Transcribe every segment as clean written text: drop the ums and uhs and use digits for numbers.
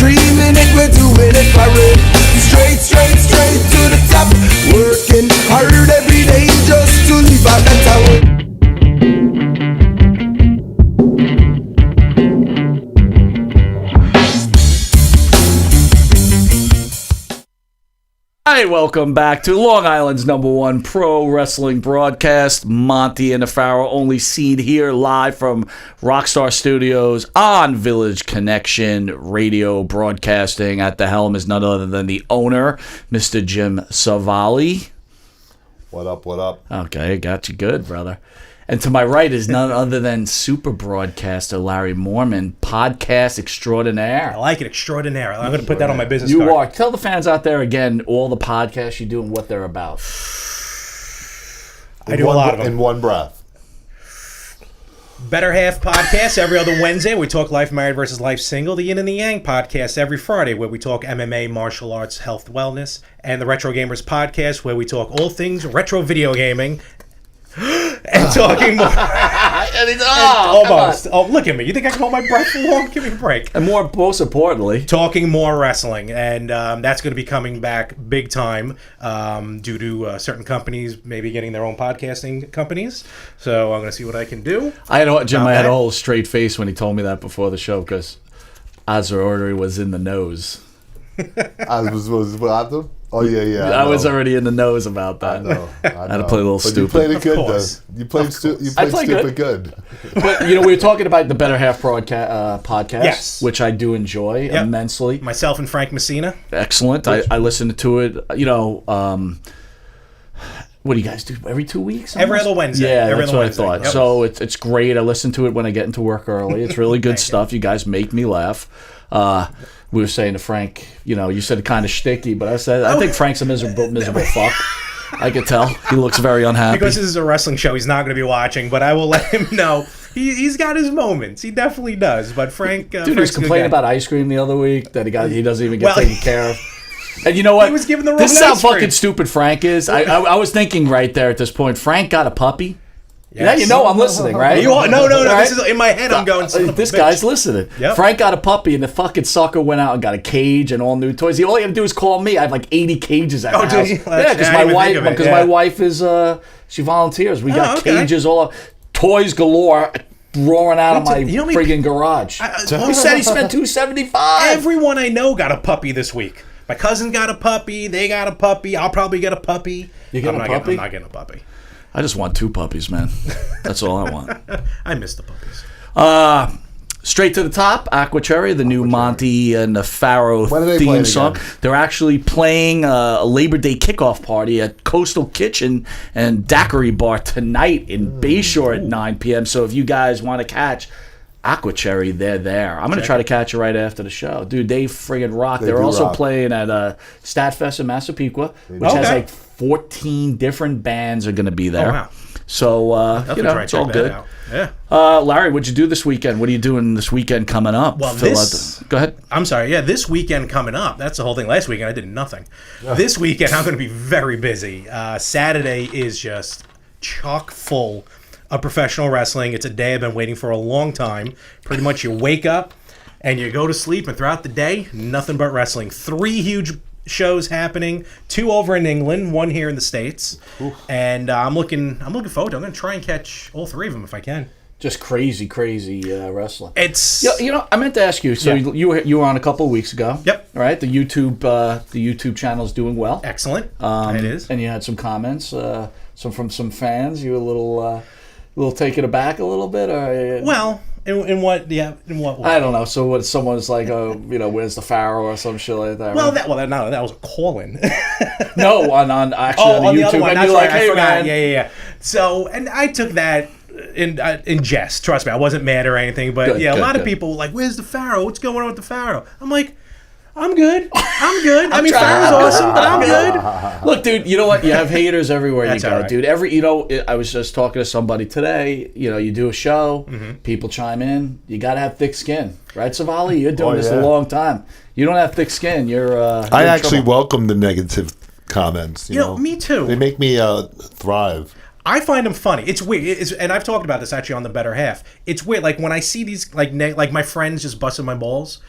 dreaming it, we're doing it for it. Straight to the top. Working hard every day just to live a better way. Hi, welcome back to Long Island's #1 pro wrestling broadcast, Monte and the Pharaoh, only seen here live from Rockstar Studios on Village Connection Radio Broadcasting. At the helm is none other than the owner, Mr. Jim Savali. What up, what up? Okay, got you good, brother. And to my right is none other than super broadcaster Larry Mormon, podcast extraordinaire. I like it, extraordinaire. I'm going to put that on my business card. You are. Tell the fans out there again all the podcasts you do and what they're about. I do a lot of them. In one breath. Better Half podcast every other Wednesday. We talk life married versus life single. The Yin and the Yang podcast every Friday where we talk MMA, martial arts, health, wellness. And the Retro Gamers podcast where we talk all things retro video gaming. And talking more. Almost. Oh, look at me. You think I can hold my breath for long? Give me a break. And most importantly, talking more wrestling. And that's going to be coming back big time due to certain companies maybe getting their own podcasting companies. So I'm going to see what I can do. I had a whole straight face when he told me that before the show because Azra already was in the nose. I was what happened? Oh, yeah. I was already in the nose about that. I know. I had to play a little but stupid. You played it good, though. You played stupid good. But, we were talking about the Better Half podcast, yes, which I do enjoy immensely. Myself and Frank Messina. Excellent. I listened to it, what do you guys do? Every 2 weeks? Every other Wednesday. Yeah, that's what I thought. Yep. So it's great. I listen to it when I get into work early. It's really good stuff. You guys make me laugh. We were saying to Frank, you said kind of shticky, but I think Frank's a miserable fuck. I could tell. He looks very unhappy. Because this is a wrestling show, he's not going to be watching, but I will let him know. He's got his moments. He definitely does. But Frank... Dude, he was complaining about ice cream the other week, that he doesn't even get taken care of. And you know what? He was given the wrong This is how fucking stupid Frank is. I was thinking right there at this point, Frank got a puppy. Yes. Yeah, I'm listening, right? No. Right? This is in my head. I'm going. This guy's listening. Yep. Frank got a puppy, and the fucking sucker went out and got a cage and all new toys. All he had to do is call me. I have like 80 cages at the house. Yeah, because my wife is she volunteers. We got cages all up, toys galore. Roaring out of my friggin' garage. He said he spent $275. Everyone I know got a puppy this week. My cousin got a puppy. They got a puppy. I'll probably get a puppy. You get a puppy? I'm not getting a puppy. I just want 2 puppies, man. That's all I want. I miss the puppies. Straight to the top, Aqua Cherry, the new Monte and the Pharaoh theme song. They're actually playing a Labor Day kickoff party at Coastal Kitchen and Daiquiri Bar tonight in Bayshore at 9 p.m. So if you guys want to catch Aqua Cherry, they're there. I'm going to try to catch it right after the show. Dude, they friggin' rock. They're also playing at Statfest in Massapequa, which has like 14 different bands are going to be there. Oh, wow. So, it's all good. Yeah. Larry, what'd you do this weekend? What are you doing this weekend coming up? Well, go ahead. I'm sorry. Yeah, this weekend coming up. That's the whole thing. Last weekend, I did nothing. This weekend, I'm going to be very busy. Saturday is just chock full of professional wrestling. It's a day I've been waiting for a long time. Pretty much you wake up and you go to sleep, and throughout the day, nothing but wrestling. 3 huge shows happening, 2 over in England, 1 here in the States. Ooh. And I'm looking forward to it. I'm going to try and catch all 3 of them if I can. Just crazy wrestling. It's I meant to ask you. So you were on a couple of weeks ago. Yep. All right. The YouTube channel is doing well. Excellent. It is. And you had some comments from some fans. You were a little taken aback a little bit, or well. In what way? I don't know. So what? Someone's like, where's the Pharaoh or some shit like that? Well, right? that was a call-in. No, on actually on the YouTube. other one. And you're like, hey, man. Yeah. So, and I took that in jest. Trust me, I wasn't mad or anything. But a lot of people were like, where's the Pharaoh? What's going on with the Pharaoh? I'm like, I'm good. I mean, Pharaoh's awesome, but I'm good. Look, dude, you know what? You have haters everywhere That's you go, right. dude. I was just talking to somebody today. You do a show, people chime in. You got to have thick skin, right, Savali? You're doing this a long time. You don't have thick skin. You're I actually welcome the negative comments. You know, me too. They make me thrive. I find them funny. It's weird, and I've talked about this actually on the Better Half. It's weird, like when I see these, like my friends just busting my balls.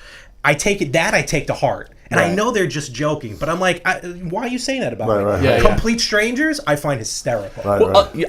I take to heart. And I know they're just joking, but I'm like, why are you saying that about me? Right. Complete strangers, I find hysterical.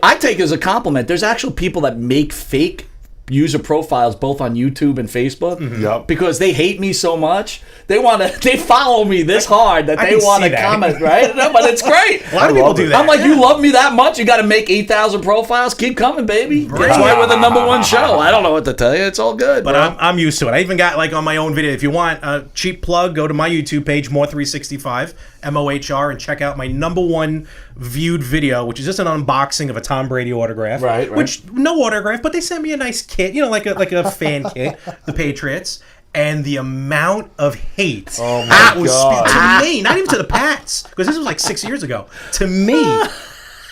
I take it as a compliment. There's actual people that make fake user profiles both on YouTube and Facebook because they hate me so much. They follow me this hard that they want to comment, right? No, but it's great. A lot of people do that. I'm like, you love me that much? You got to make 8,000 profiles? Keep coming, baby. That's why we're the #1 show. I don't know what to tell you. It's all good. But I'm used to it. I even got like on my own video. If you want a cheap plug, go to my YouTube page, More365, MOHR, and check out my #1 viewed video, which is just an unboxing of a Tom Brady autograph. Right. Which no autograph, but they sent me a nice kit, like a fan kit, the Patriots. And the amount of hate that was to me, not even to the Pats, because this was like 6 years ago. To me,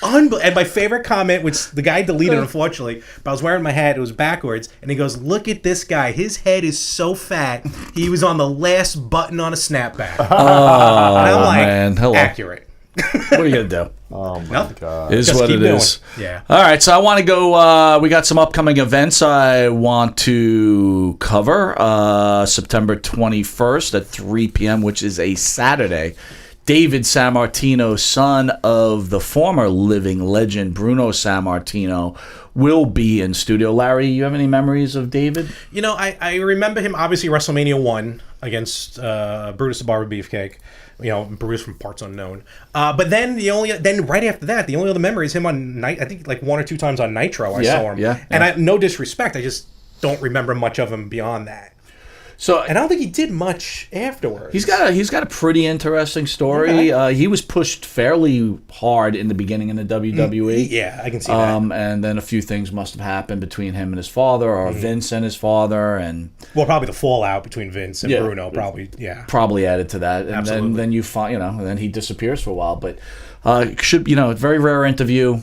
and my favorite comment, which the guy deleted, unfortunately, but I was wearing my hat, it was backwards, and he goes, "Look at this guy. His head is so fat, he was on the last button on a snapback." And I'm like, man. Hello. Accurate. What are you going to do? Oh my God! Is Just what keep it is. doing. Yeah. All right, so I want to go. We got some upcoming events I want to cover. September 21st at 3 p.m., which is a Saturday. David Sammartino, son of the former living legend Bruno Sammartino, will be in studio. Larry, you have any memories of David? I remember him, obviously, WrestleMania 1 against Brutus the Barber Beefcake. Bruce from Parts Unknown. But then right after that, the only other memory is him on I think like 1 or 2 times on Nitro. I saw him. Yeah. And no disrespect, I just don't remember much of him beyond that. And I don't think he did much afterwards. He's got a pretty interesting story. Okay. He was pushed fairly hard in the beginning in the WWE. Yeah, I can see that. And then a few things must have happened between him and his father, or Vince and his father, and probably the fallout between Vince and Bruno. Probably added to that. And then you find, and then he disappears for a while. But should a very rare interview.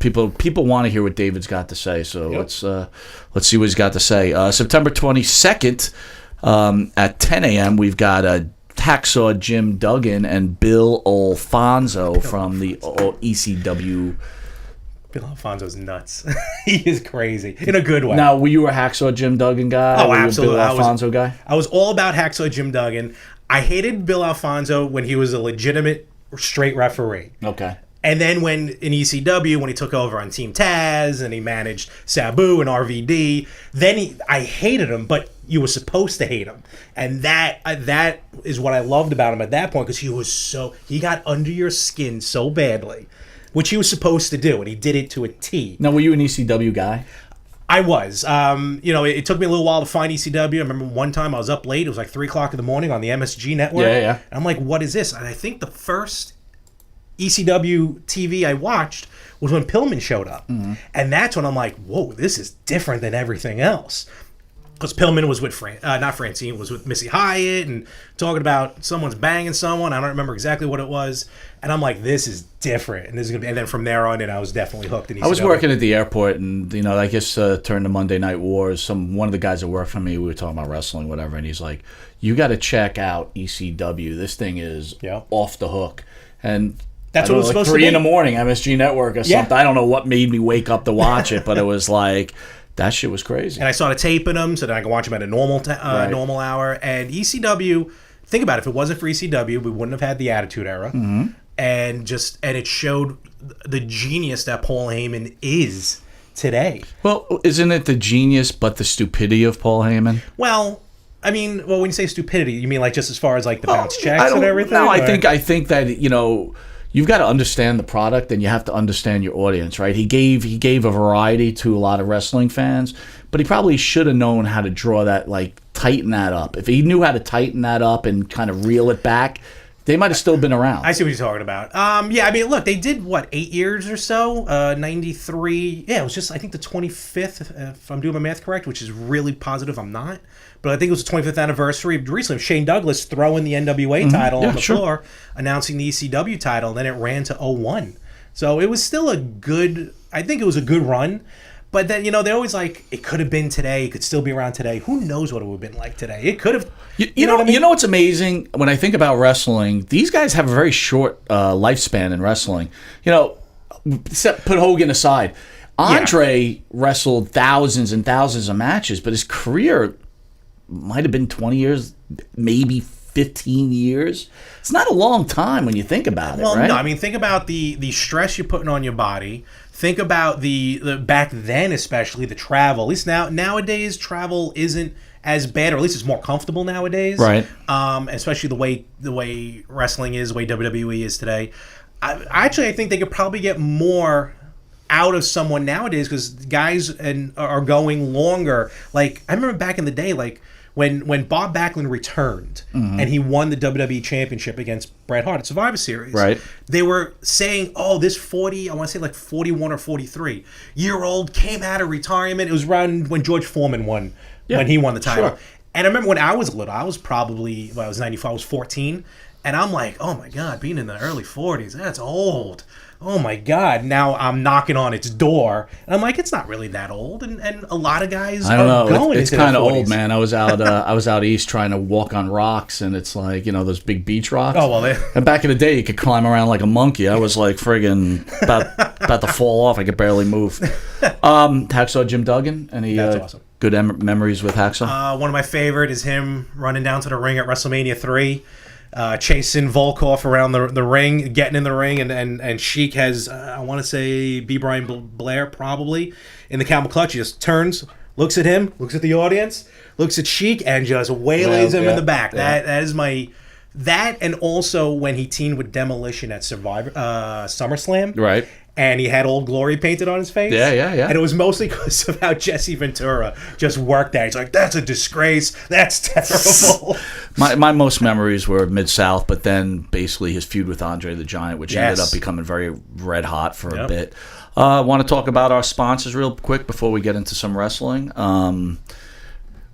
People want to hear what David's got to say, so let's see what he's got to say. September 22nd at 10 a.m. we've got Hacksaw Jim Duggan and Bill Alfonso from the ECW. Bill Alfonso's nuts. He is crazy in a good way. Now, were you a Hacksaw Jim Duggan guy? Oh, absolutely. Bill Alfonso guy? I was all about Hacksaw Jim Duggan. I hated Bill Alfonso when he was a legitimate straight referee. Okay. And then when in ECW, when he took over on Team Taz and he managed Sabu and RVD, I hated him, but you were supposed to hate him. And that is what I loved about him at that point, because he got under your skin so badly, which he was supposed to do, and he did it to a T. Now, were you an ECW guy? I was. It took me a little while to find ECW. I remember one time I was up late. It was like 3 o'clock in the morning on the MSG network. Yeah. And I'm like, what is this? And I think the first ECW TV I watched was when Pillman showed up. Mm-hmm. And that's when I'm like, whoa, this is different than everything else. Because Pillman was with not Francine, was with Missy Hyatt and talking about someone's banging someone. I don't remember exactly what it was. And I'm like, this is different. And this is gonna be, and then from there on, I was definitely hooked in ECW. I was working at the airport, and I guess during the Monday Night Wars, one of the guys that worked for me, we were talking about wrestling, whatever, and he's like, "You got to check out ECW. This thing is off the hook." And that's what it was supposed to be. 3 in the morning, MSG Network or something. I don't know what made me wake up to watch it, but it was like, that shit was crazy. And I started taping them so that I could watch them at a normal hour. And ECW, think about it, if it wasn't for ECW, we wouldn't have had the Attitude Era. Mm-hmm. And it showed the genius that Paul Heyman is today. Well, isn't it the genius but the stupidity of Paul Heyman? Well, when you say stupidity, you mean like just as far as like the bounce checks and everything? No, I think that, you've got to understand the product, and you have to understand your audience, right? He gave a variety to a lot of wrestling fans, but he probably should have known how to draw that, like, tighten that up. If he knew how to tighten that up and kind of reel it back, they might have still been around. I see what you're talking about. Look, they did, 8 years or so? 93. Yeah, it was just, I think, the 25th, if I'm doing my math correct, which is really positive I'm not. But I think it was the 25th anniversary recently of Shane Douglas throwing the NWA title on the floor, announcing the ECW title, and then it ran to 01. So it was still a good run. But then, they're always like, it could have been today, it could still be around today. Who knows what it would have been like today? It could have. You know what I mean? You know what's amazing? When I think about wrestling, these guys have a very short lifespan in wrestling. Put Hogan aside. Andre wrestled thousands and thousands of matches, but his career might have been 20 years maybe 15 years. It's not a long time when you think about it, Well, right? no, I mean, think about the stress you're putting on your body. Think about the back then, especially the travel. At least nowadays, travel isn't as bad, or at least it's more comfortable nowadays. Right. Especially the way wrestling is, the way WWE is today. I think they could probably get more out of someone nowadays because guys are going longer. Like, I remember back in the day, like when Bob Backlund returned and he won the WWE Championship against Bret Hart at Survivor Series. Right. They were saying, oh, this 40, I want to say like 41 or 43-year-old came out of retirement. It was around when George Foreman won, when he won the title. Sure. And I remember when I was little, I was probably, I was 94, I was 14. And I'm like, oh my God, being in the early 40s, that's old. Oh my God. Now I'm knocking on its door. And I'm like, it's not really that old. And a lot of guys I don't know. going It's into kind of their 40s. old, man. I was out east trying to walk on rocks, and it's like, those big beach rocks. Oh, well, and back in the day, you could climb around like a monkey. I was like friggin' about to fall off. I could barely move. Hacksaw Jim Duggan. Any That's awesome. good memories with Hacksaw? One of my favorite is him running down to the ring at WrestleMania 3. Chasing Volkov around the ring, getting in the ring, and Sheik has, I want to say, B. Brian Blair probably, in the camel clutch. He just turns, looks at him, looks at the audience, looks at Sheik, and just waylays him in the back. Yeah. That is my... That, and also when he teamed with Demolition at SummerSlam. Right. And he had Old Glory painted on his face. Yeah. And it was mostly because of how Jesse Ventura just worked that. He's like, that's a disgrace. That's terrible. My most memories were Mid-South, but then basically his feud with Andre the Giant, which ended up becoming very red hot for a bit. I want to talk about our sponsors real quick before we get into some wrestling.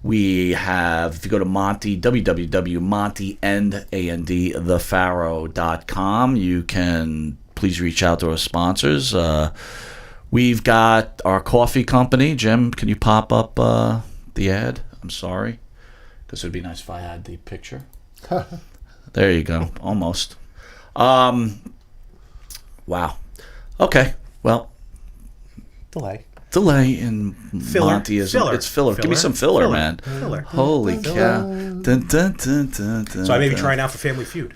We have, if you go to Monte, www.monteandthepharaoh.com, you can please reach out to our sponsors. We've got our coffee company. Jim, can you pop up the ad? I'm sorry, because it would be nice if I had the picture. There you go. Almost. Wow. Okay. Well. Delay in Filler. Montyism. Filler. It's filler. Give me some filler, man. Filler. Holy cow. Dun, dun, dun, dun, dun, So I may be dun. trying out for Family Feud.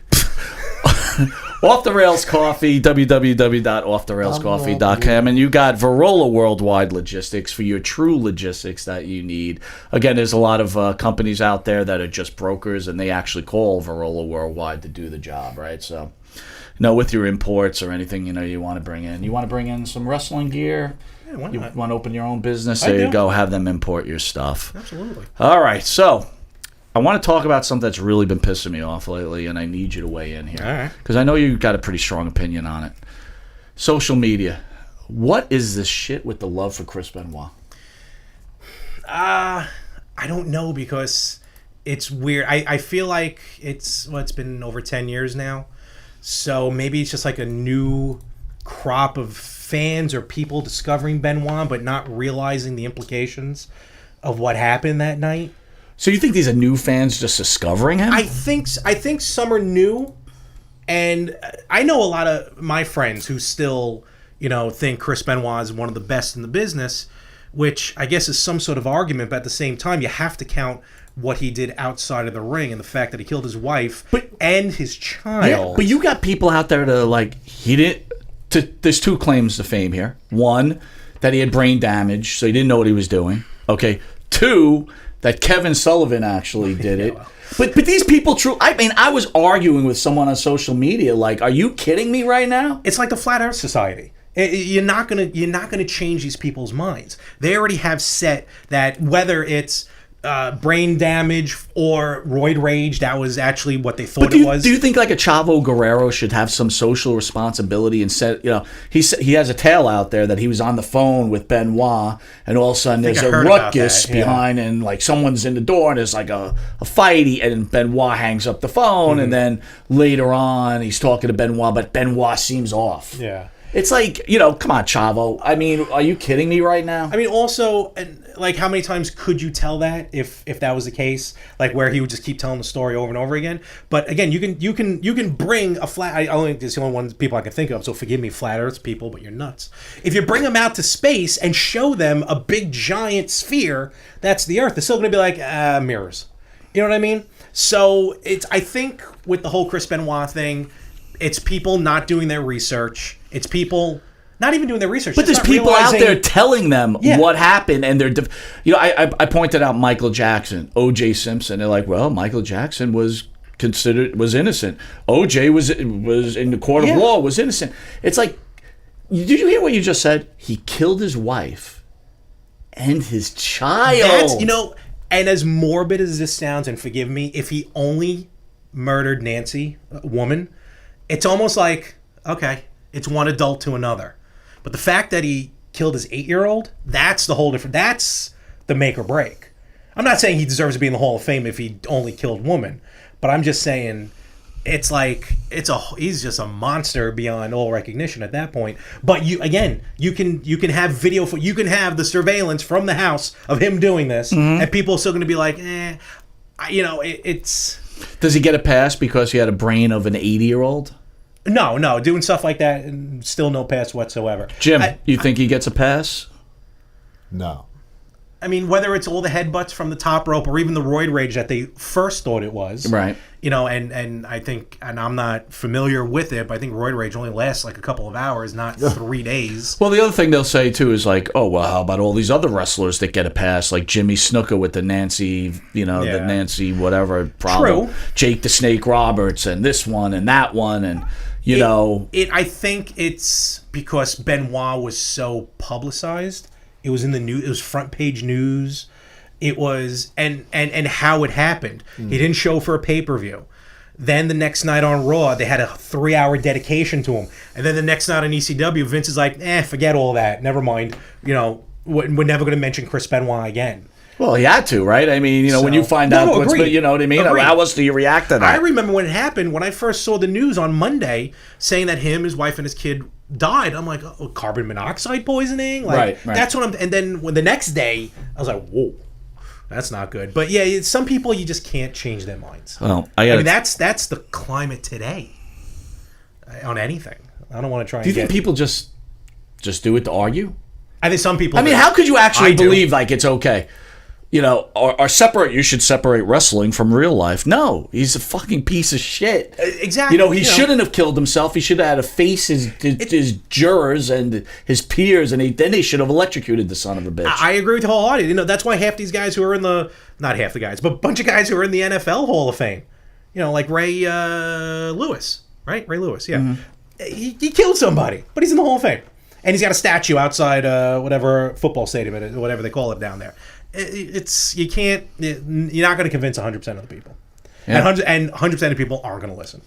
Off the Rails Coffee, www.offtherailscoffee.com, and you got Varola Worldwide Logistics for your true logistics that you need. Again, there's a lot of companies out there that are just brokers, and they actually call Varola Worldwide to do the job, right? So, with your imports or anything, you want to bring in. You want to bring in some wrestling gear. Yeah, why You not? want to open your own business? I There you do. go. Have them import your stuff. Absolutely. All right, so I want to talk about something that's really been pissing me off lately, and I need you to weigh in here. All right. Because I know you've got a pretty strong opinion on it. Social media. What is this shit with the love for Chris Benoit? I don't know, because it's weird. I feel like it's been over 10 years now. So maybe it's just like a new crop of fans or people discovering Benoit, but not realizing the implications of what happened that night. So you think these are new fans just discovering him? I think some are new, and I know a lot of my friends who still, think Chris Benoit is one of the best in the business, which I guess is some sort of argument. But at the same time, you have to count what he did outside of the ring and the fact that he killed his wife and his child. Yeah, but you got people out there to he didn't. There's two claims to fame here. One, that he had brain damage, so he didn't know what he was doing. Okay. Two, that Kevin Sullivan actually did it. But these people, I was arguing with someone on social media, are you kidding me right now? It's like the Flat Earth Society. You're not gonna change these people's minds. They already have set that whether it's brain damage or roid rage, that was actually what they thought it was. Do you think a Chavo Guerrero should have some social responsibility and said, he has a tale out there that he was on the phone with Benoit, and all of a sudden there's a ruckus behind, and someone's in the door, and there's a fight, and Benoit hangs up the phone, and then later on he's talking to Benoit, but Benoit seems off. Yeah. It's come on, Chavo. I mean, are you kidding me right now? I mean, also, how many times could you tell that if that was the case? Where he would just keep telling the story over and over again. But again, you can bring a flat. I only it's the only one people I can think of. So forgive me, flat Earth people, but you're nuts. If you bring them out to space and show them a big giant sphere, that's the Earth. They're still going to be mirrors. You know what I mean? So I think with the whole Chris Benoit thing, it's people not doing their research. It's people not even doing their research. But there's people out there telling them what happened, and they're, I pointed out Michael Jackson, O.J. Simpson. They're like, well, Michael Jackson was innocent. O.J. was in the court of law, was innocent. It's like, did you hear what you just said? He killed his wife and his child. That's, and as morbid as this sounds, and forgive me, if he only murdered Nancy, a woman, it's almost like, okay, it's one adult to another. But the fact that he killed his 8-year-old, that's the whole different. That's the make or break. I'm not saying he deserves to be in the Hall of Fame if he only killed women, but I'm just saying it's like he's just a monster beyond all recognition at that point. But you can have video you can have the surveillance from the house of him doing this, and people are still going to be like, it's. Does he get a pass because he had a brain of an 80-year-old? No, doing stuff like that, and still no pass whatsoever. Jim, you think he gets a pass? No. I mean, whether it's all the headbutts from the top rope or even the roid rage that they first thought it was. Right. And I think, and I'm not familiar with it, but I think roid rage only lasts like a couple of hours, not 3 days. Well, the other thing they'll say, too, is like, oh, well, how about all these other wrestlers that get a pass, like Jimmy Snuka with the Nancy, the Nancy whatever problem. True. Jake the Snake Roberts and this one and that one and, I think it's because Benoit was so publicized. It was in the news. It was front page news. It was and how it happened. He didn't show for a pay-per-view. Then the next night on Raw, they had a 3-hour dedication to him. And then the next night on ECW, Vince is like, forget all that. Never mind. We're never going to mention Chris Benoit again. Well, he had to, right? I mean, when you find out what's, you know what I mean? Agreed. How else do you react to that? I remember when it happened, when I first saw the news on Monday saying that him, his wife, and his kid died. I'm like, oh, carbon monoxide poisoning? Like, right. That's what and then when the next day, I was like, whoa, that's not good. But yeah, some people, you just can't change their minds. Well, I mean, that's the climate today on anything. I don't want to try Do you think people just do it to argue? I think some people I mean, how could you actually believe, like, it's okay? Or separate. You should separate wrestling from real life. No, he's a fucking piece of shit. Exactly. He shouldn't have killed himself. He should have had to face his jurors and his peers, and then they should have electrocuted the son of a bitch. I agree with the whole audience. That's why half these guys who are in not half the guys, but a bunch of guys who are in the NFL Hall of Fame. Like Ray Lewis, right? Ray Lewis, yeah. Mm-hmm. He killed somebody, but he's in the Hall of Fame, and he's got a statue outside whatever football stadium it is, whatever they call it down there. You're not going to convince 100% of the people. Yeah. And 100% of people aren't going to listen.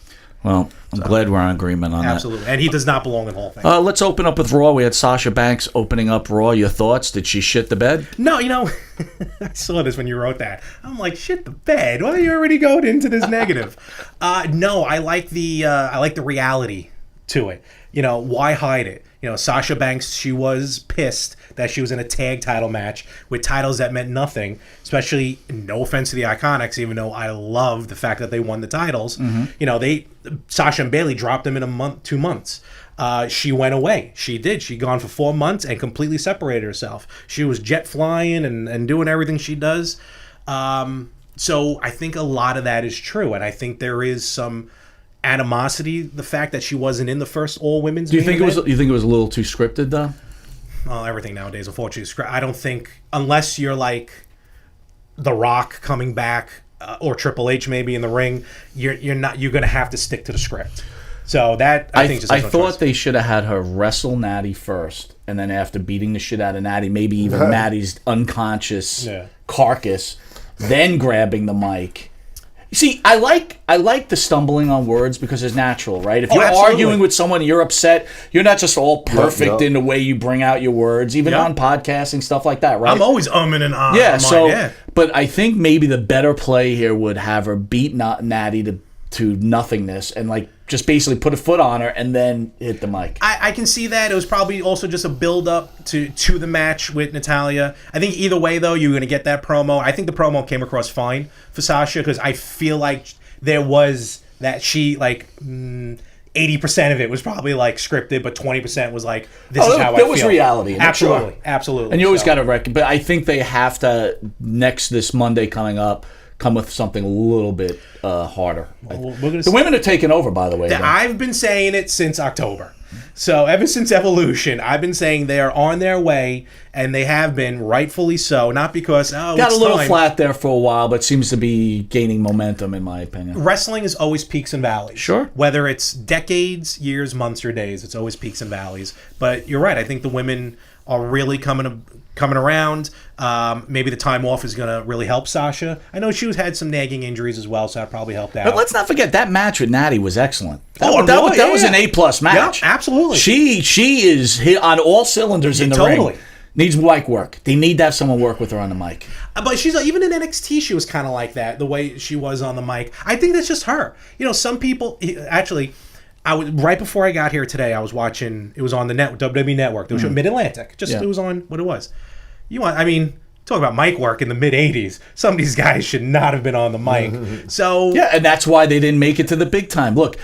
Well, I'm glad we're in agreement on absolutely. And he does not belong in Hall of Fame. Let's open up with Raw. We had Sasha Banks opening up Raw. Your thoughts? Did she shit the bed? No, I saw this when you wrote that. I'm like, shit the bed? Why are you already going into this negative? No, I like the reality to it. Why hide it? Sasha Banks, she was pissed that she was in a tag title match with titles that meant nothing, especially, no offense to the Iconics, even though I love the fact that they won the titles. Mm-hmm. Sasha and Bayley dropped them in 2 months. She went away. She did. She gone for 4 months and completely separated herself. She was jet flying and doing everything she does. So I think a lot of that is true, and I think there is some animosity, the fact that she wasn't in the first all-women's. Do you think you think it was a little too scripted, though? Well, everything nowadays, unfortunately, is scripted. I don't think, unless you're like The Rock coming back or Triple H maybe in the ring, you're going to have to stick to the script. So that I think I thought they should have had her wrestle Natty first, and then after beating the shit out of Natty, maybe even Natty's unconscious carcass, then grabbing the mic. See, I like the stumbling on words because it's natural, right? If you're arguing with someone and you're upset, you're not just all perfect in the way you bring out your words, even on podcasting, stuff like that, right? I'm always umming and ahhing. Yeah, but I think maybe the better play here would have her beat Natty to nothingness and like just basically put a foot on her and then hit the mic. I can see that. It was probably also just a build-up to the match with Natalya. I think either way, though, you're going to get that promo. I think the promo came across fine for Sasha because I feel like there was that she, 80% of it was probably, scripted, but 20% was like, this is how I feel. There was reality in it. Absolutely. Absolutely. And you always got to reckon. But I think they have to, this Monday coming up, come with something a little bit harder. We're The women are taking over, by the way. I've been saying it since October. So ever since Evolution, I've been saying they are on their way, and they have been, rightfully so. Not because, got it's a little time. flat there for a while, but seems to be gaining momentum, in my opinion. Wrestling is always peaks and valleys. Sure. Whether it's decades, years, months, or days, it's always peaks and valleys. But you're right. I think the women are really coming around. Maybe the time off is going to really help Sasha. I know she had some nagging injuries as well, so that probably helped out. But let's not forget that match with Natty was excellent. That was an A+ match. Yeah, absolutely. She is hit on all cylinders in the ring. Needs mic work. They need to have someone work with her on the mic. But she's even in NXT, she was kind of like that, the way she was on the mic. I think that's just her. Some people actually. Right before I got here today, I was watching. It was on the WWE Network. It was Mid Atlantic. It was on what it was. Talk about mic work in the mid '80s. Some of these guys should not have been on the mic. So and that's why they didn't make it to the big time. Look.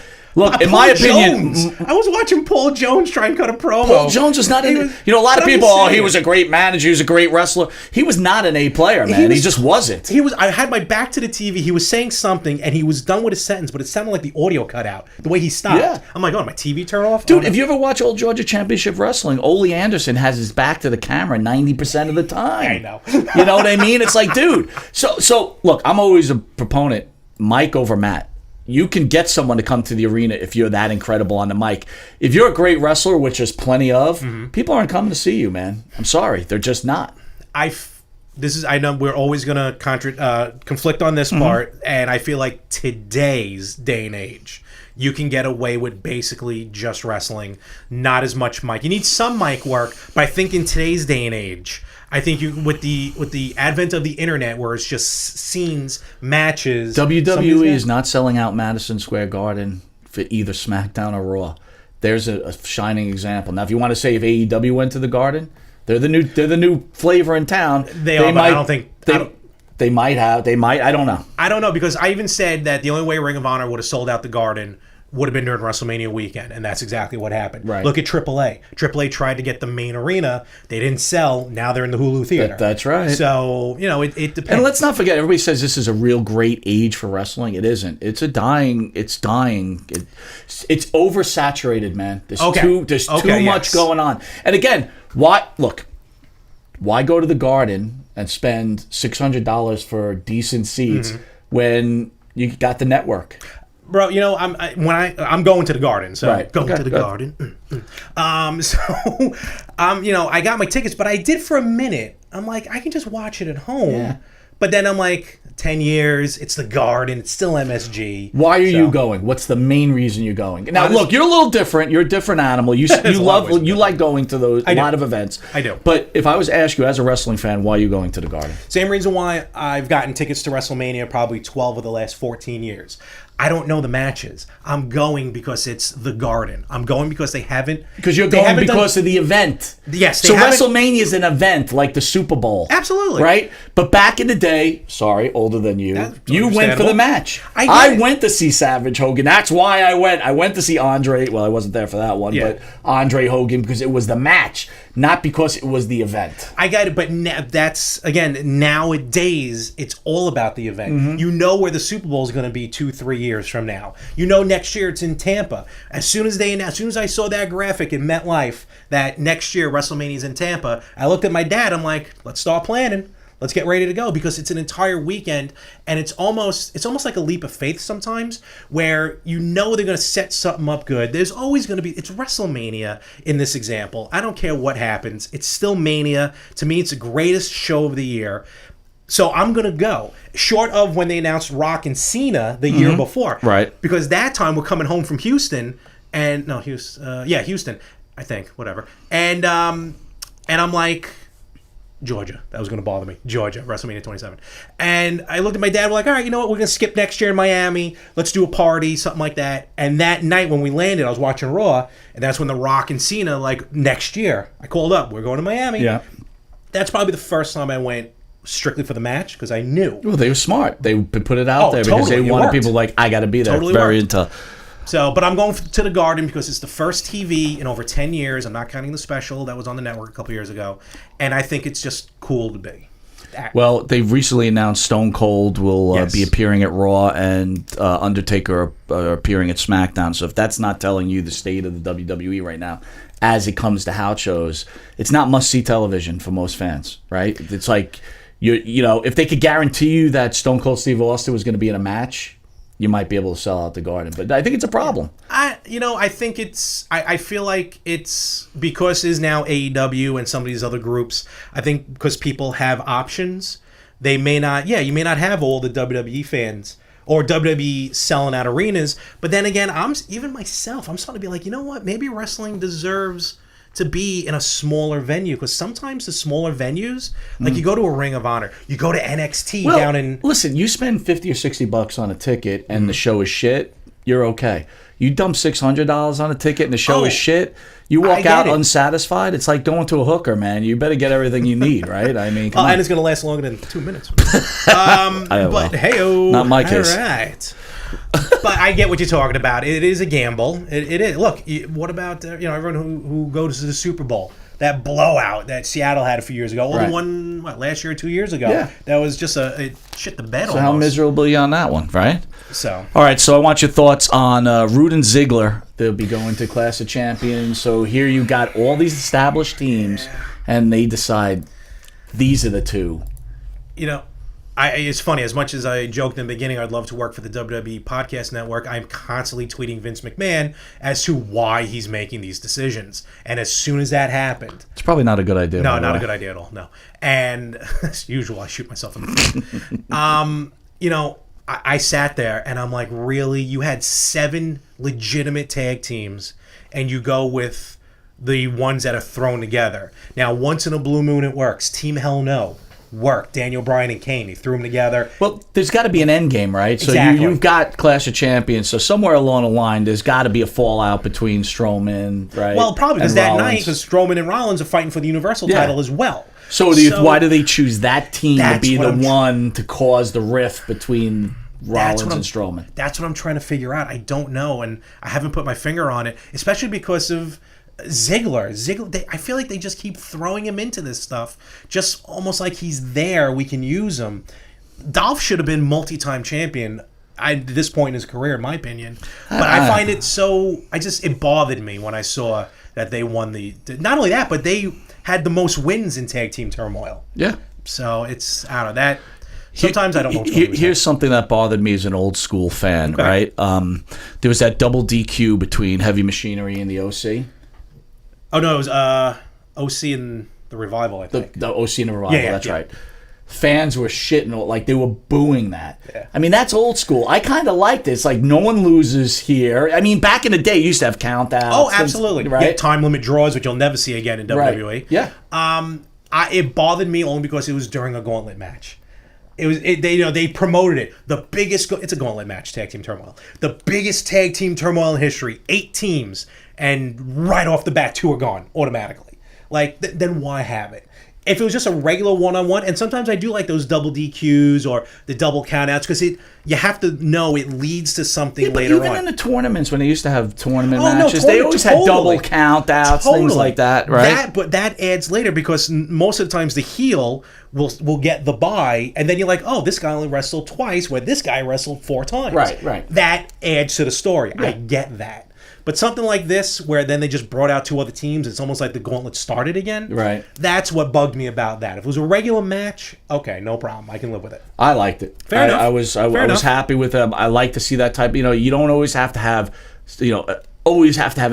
In my opinion, I was watching Paul Jones try and cut a promo. Paul Jones was not a lot of people. He was a great manager. He was a great wrestler. He was not an A player, man. He just wasn't. I had my back to the TV. He was saying something, and he was done with his sentence, but it sounded like the audio cut out. The way he stopped. Yeah. I'm like, my TV turn off, dude. If you ever watch old Georgia Championship Wrestling, Ole Anderson has his back to the camera 90% of the time. I know. You know what I mean? It's like, dude. So look, I'm always a proponent. Mike over Matt. You can get someone to come to the arena if you're that incredible on the mic. If you're a great wrestler, which there's plenty of, people aren't coming to see you, man. I'm sorry, they're just not. I know we're always going to conflict on this part, and I feel like today's day and age, you can get away with basically just wrestling, not as much mic. You need some mic work, but I think in today's day and age, I think with the advent of the internet, where it's just scenes, matches. WWE is not selling out Madison Square Garden for either SmackDown or Raw. There's a shining example. Now, if you want to say if AEW went to the Garden, they're the new flavor in town. They might, but I don't think they might have. I don't know. I don't know, because I even said that the only way Ring of Honor would have sold out the Garden would have been during WrestleMania weekend, and that's exactly what happened. Right. Look at AAA. AAA tried to get the main arena. They didn't sell. Now they're in the Hulu Theater. That's right. So, it depends. And let's not forget, everybody says this is a real great age for wrestling. It isn't. It's dying. It's oversaturated, man. There's too much going on. And again, why go to the Garden and spend $600 for decent seats when you got the network? Bro, I'm going to the Garden, so right. Going to the Garden. I got my tickets, but I did for a minute. I'm like, I can just watch it at home. Yeah. But then I'm like, 10 years, it's the Garden, it's still MSG. Why are you going? What's the main reason you're going? Now, look, you're a little different. You're a different animal. You like going to a lot of events. I do. But if I was to ask you, as a wrestling fan, why are you going to the Garden? Same reason why I've gotten tickets to WrestleMania probably 12 of the last 14 years. I don't know the matches. I'm going because it's the Garden. I'm going because they haven't. Because you're going because of the event. Yes. So WrestleMania is an event like the Super Bowl. Absolutely. Right? But back in the day, sorry, older than you, you went for the match. I went to see Savage Hogan. That's why I went. I went to see Andre. Well, I wasn't there for that one, but Andre Hogan, because it was the match, not because it was the event. I got it, but that's, again, nowadays, it's all about the event. You know where the Super Bowl is going to be 2-3 years from now. Next year it's in Tampa. As soon as I saw that graphic in MetLife that next year WrestleMania is in Tampa, I looked at my dad. I'm like, let's start planning. Let's get ready to go, because it's an entire weekend, and it's almost like a leap of faith sometimes, where they're going to set something up good. There's always going to be, it's WrestleMania in this example. I don't care what happens. It's still Mania. To me, it's the greatest show of the year. So I'm going to go, short of when they announced Rock and Cena the year before. Right. Because that time we're coming home from Houston, Houston, I think, whatever. And I'm like, Georgia. That was going to bother me. Georgia, WrestleMania 27. And I looked at my dad, we're like, all right, you know what? We're going to skip next year in Miami. Let's do a party, something like that. And that night when we landed, I was watching Raw, and that's when The Rock and Cena, next year, I called up. We're going to Miami. Yeah. That's probably the first time I went strictly for the match, because I knew. Well, they were smart. They put it out there because they wanted people I got to be there. Totally very worked. into. So, but I'm going to the Garden because it's the first TV in over 10 years. I'm not counting the special that was on the network a couple years ago. And I think it's just cool to be. Well, they've recently announced Stone Cold will be appearing at Raw, and Undertaker are appearing at SmackDown. So if that's not telling you the state of the WWE right now, as it comes to house shows, it's not must-see television for most fans, right? It's like, you know, if they could guarantee you that Stone Cold Steve Austin was going to be in a match, you might be able to sell out the Garden. But I think it's a problem. I think it's... I feel like it's... Because it is now AEW and some of these other groups, I think because people have options, they may not... Yeah, you may not have all the WWE fans or WWE selling out arenas. But then again, even myself, I'm starting to be like, you know what? Maybe wrestling deserves to be in a smaller venue, because sometimes the smaller venues, like you go to a Ring of Honor, you go to NXT down in... Listen, you spend $50 or $60 on a ticket and the show is shit, you're okay. You dump $600 on a ticket and the show is shit, you walk out unsatisfied, it's like going to a hooker, man. You better get everything you need, right? I mean, come on. And it's going to last longer than 2 minutes. But hey-oh. Not my case. All right. But I get what you're talking about. It is a gamble. It is. Look, what about everyone who goes to the Super Bowl? That blowout that Seattle had a few years ago. Or the one last year or 2 years ago. Yeah. That was just it shit the bed. So how miserable are you on that one, right? So all right. So I want your thoughts on Rude and Ziggler. They'll be going to Clash of Champions. So here you got all these established teams, and they decide these are the two. It's funny, as much as I joked in the beginning, I'd love to work for the WWE Podcast Network, I'm constantly tweeting Vince McMahon as to why he's making these decisions. And as soon as that happened... It's probably not a good idea. No, not a good idea at all, no. And as usual, I shoot myself in the foot. I sat there and I'm like, really? You had 7 legitimate tag teams and you go with the ones that are thrown together. Now, once in a blue moon it works. Team Hell No. Work. Daniel Bryan and Kane, he threw them together. Well, there's got to be an end game, right? So exactly. you've got Clash of Champions, so somewhere along the line there's got to be a fallout between Strowman, right? Well, probably because that night, because Strowman and Rollins are fighting for the Universal title as well. So why do they choose that team to be the one to cause the rift between Rollins and Strowman? That's what I'm trying to figure out. I don't know, and I haven't put my finger on it, especially because of Ziggler, I feel like they just keep throwing him into this stuff, just almost like he's there. We can use him. Dolph should have been multi-time champion at this point in his career, in my opinion. But I find it it bothered me when I saw that they won not only that, but they had the most wins in Tag Team Turmoil. Yeah. So I don't know that. Sometimes I don't know. Here's something that bothered me as an old school fan, right? There was that double DQ between Heavy Machinery and the OC. Oh, no, it was OC and the Revival, I think. The OC and the Revival, that's right. Fans were shitting, like they were booing that. Yeah. I mean, that's old school. I kind of like this. Like, no one loses here. I mean, back in the day, you used to have countdowns. Oh, absolutely. Right? Yeah, time limit draws, which you'll never see again in WWE. Right. Yeah. It bothered me only because it was during a gauntlet match. They promoted it. The biggest... It's a gauntlet match, Tag Team Turmoil. The biggest Tag Team Turmoil in history. 8 teams. And right off the bat, 2 are gone automatically. Like, then why have it? If it was just a regular one-on-one, and sometimes I do like those double DQs or the double countouts, because you have to know it leads to something later on. Even in the tournaments, when they used to have tournament matches, they always had double countouts, things like that, right? But that adds later, because most of the times the heel will get the bye, and then you're like, oh, this guy only wrestled twice, where this guy wrestled 4 times. Right. That adds to the story. Yeah. I get that. But something like this, where then they just brought out 2 other teams, it's almost like the gauntlet started again. Right. That's what bugged me about that. If it was a regular match, okay, no problem. I can live with it. I liked it. Fair enough. I was happy with them. I like to see that type. You don't always have to have,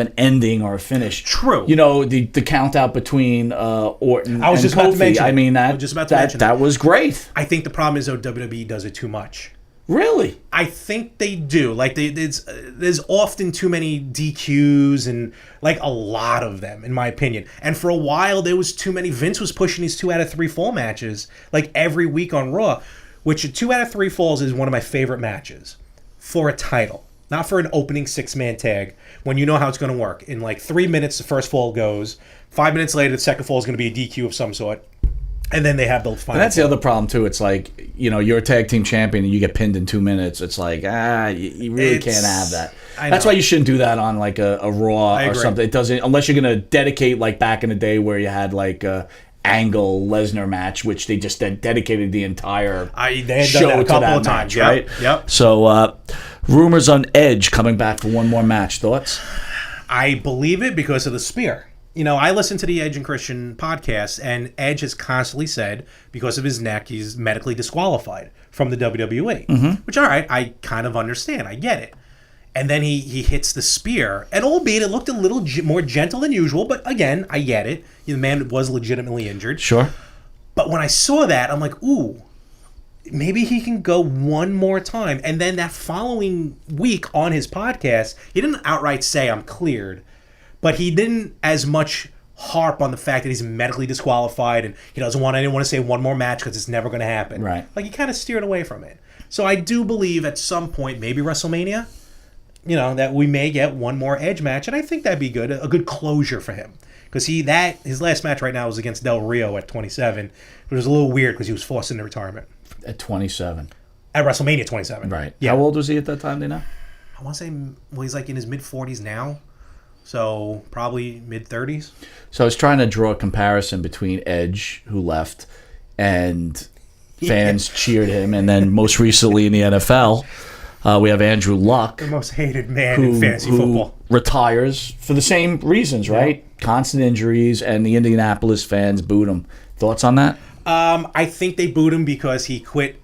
an ending or a finish. True. The count out between Orton I was and just Kofi. about to mention. I mean, that was great. I think the problem is, though, WWE does it too much. Really? I think they do. Like, there's often too many DQs and, like, a lot of them, in my opinion. And for a while, there was too many. Vince was pushing these 2 out of 3 fall matches, like, every week on Raw, which 2 out of 3 falls is one of my favorite matches for a title. Not for an opening 6-man tag, when you know how it's going to work. In, like, 3 minutes, the first fall goes. 5 minutes later, the second fall is going to be a DQ of some sort. And then they have the final. And that's the other problem too. It's like, you're a tag team champion and you get pinned in 2 minutes. It's like, you really can't have that. That's why you shouldn't do that on like a Raw or something. It doesn't, unless you're gonna dedicate like back in the day where you had like Angle Lesnar match, which they just dedicated the entire they had show done that a to couple that of times, match, right? Yep. So, rumors on Edge coming back for one more match. Thoughts? I believe it because of the spear. I listen to the Edge and Christian podcast, and Edge has constantly said because of his neck, he's medically disqualified from the WWE. Which, all right, I kind of understand. I get it. And then he hits the spear, and albeit it looked a little more gentle than usual, but again, I get it. The man was legitimately injured. Sure. But when I saw that, I'm like, ooh, maybe he can go one more time. And then that following week on his podcast, he didn't outright say I'm cleared, but he didn't as much harp on the fact that he's medically disqualified and he doesn't want anyone to say one more match because it's never going to happen. Right. Like, he kind of steered away from it. So I do believe at some point, maybe WrestleMania, that we may get one more Edge match, and I think that'd be good, a good closure for him. Because his last match right now was against Del Rio at 27. It was a little weird because he was forced into retirement. At 27. At WrestleMania 27. Right. Yeah. How old was he at that time, do you know? I want to say, he's like in his mid-40s now. So probably mid-30s. So I was trying to draw a comparison between Edge, who left, and fans cheered him. And then most recently in the NFL, we have Andrew Luck. The most hated man in fantasy football. Retires for the same reasons, right? Yeah. Constant injuries, and the Indianapolis fans booed him. Thoughts on that? I think they booed him because he quit,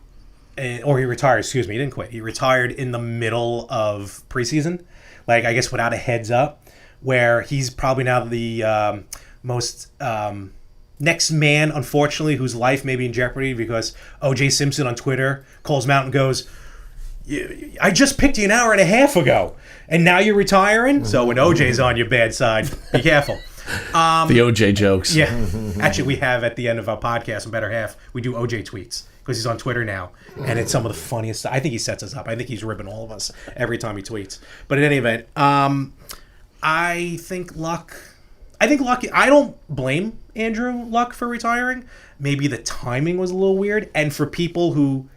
or he retired, excuse me. He didn't quit. He retired in the middle of preseason, like I guess without a heads up, where he's probably now the most next man, unfortunately, whose life may be in jeopardy because O.J. Simpson on Twitter calls him out and goes, I just picked you an hour and a half ago, and now you're retiring? So when OJ's on your bad side, be careful. The OJ jokes. Yeah. Actually, we have at the end of our podcast, on Better Half, we do OJ tweets because he's on Twitter now, and it's some of the funniest stuff. I think he sets us up. I think he's ribbing all of us every time he tweets. But in any event, I think Luck, I don't blame Andrew Luck for retiring. Maybe the timing was a little weird, and for people who,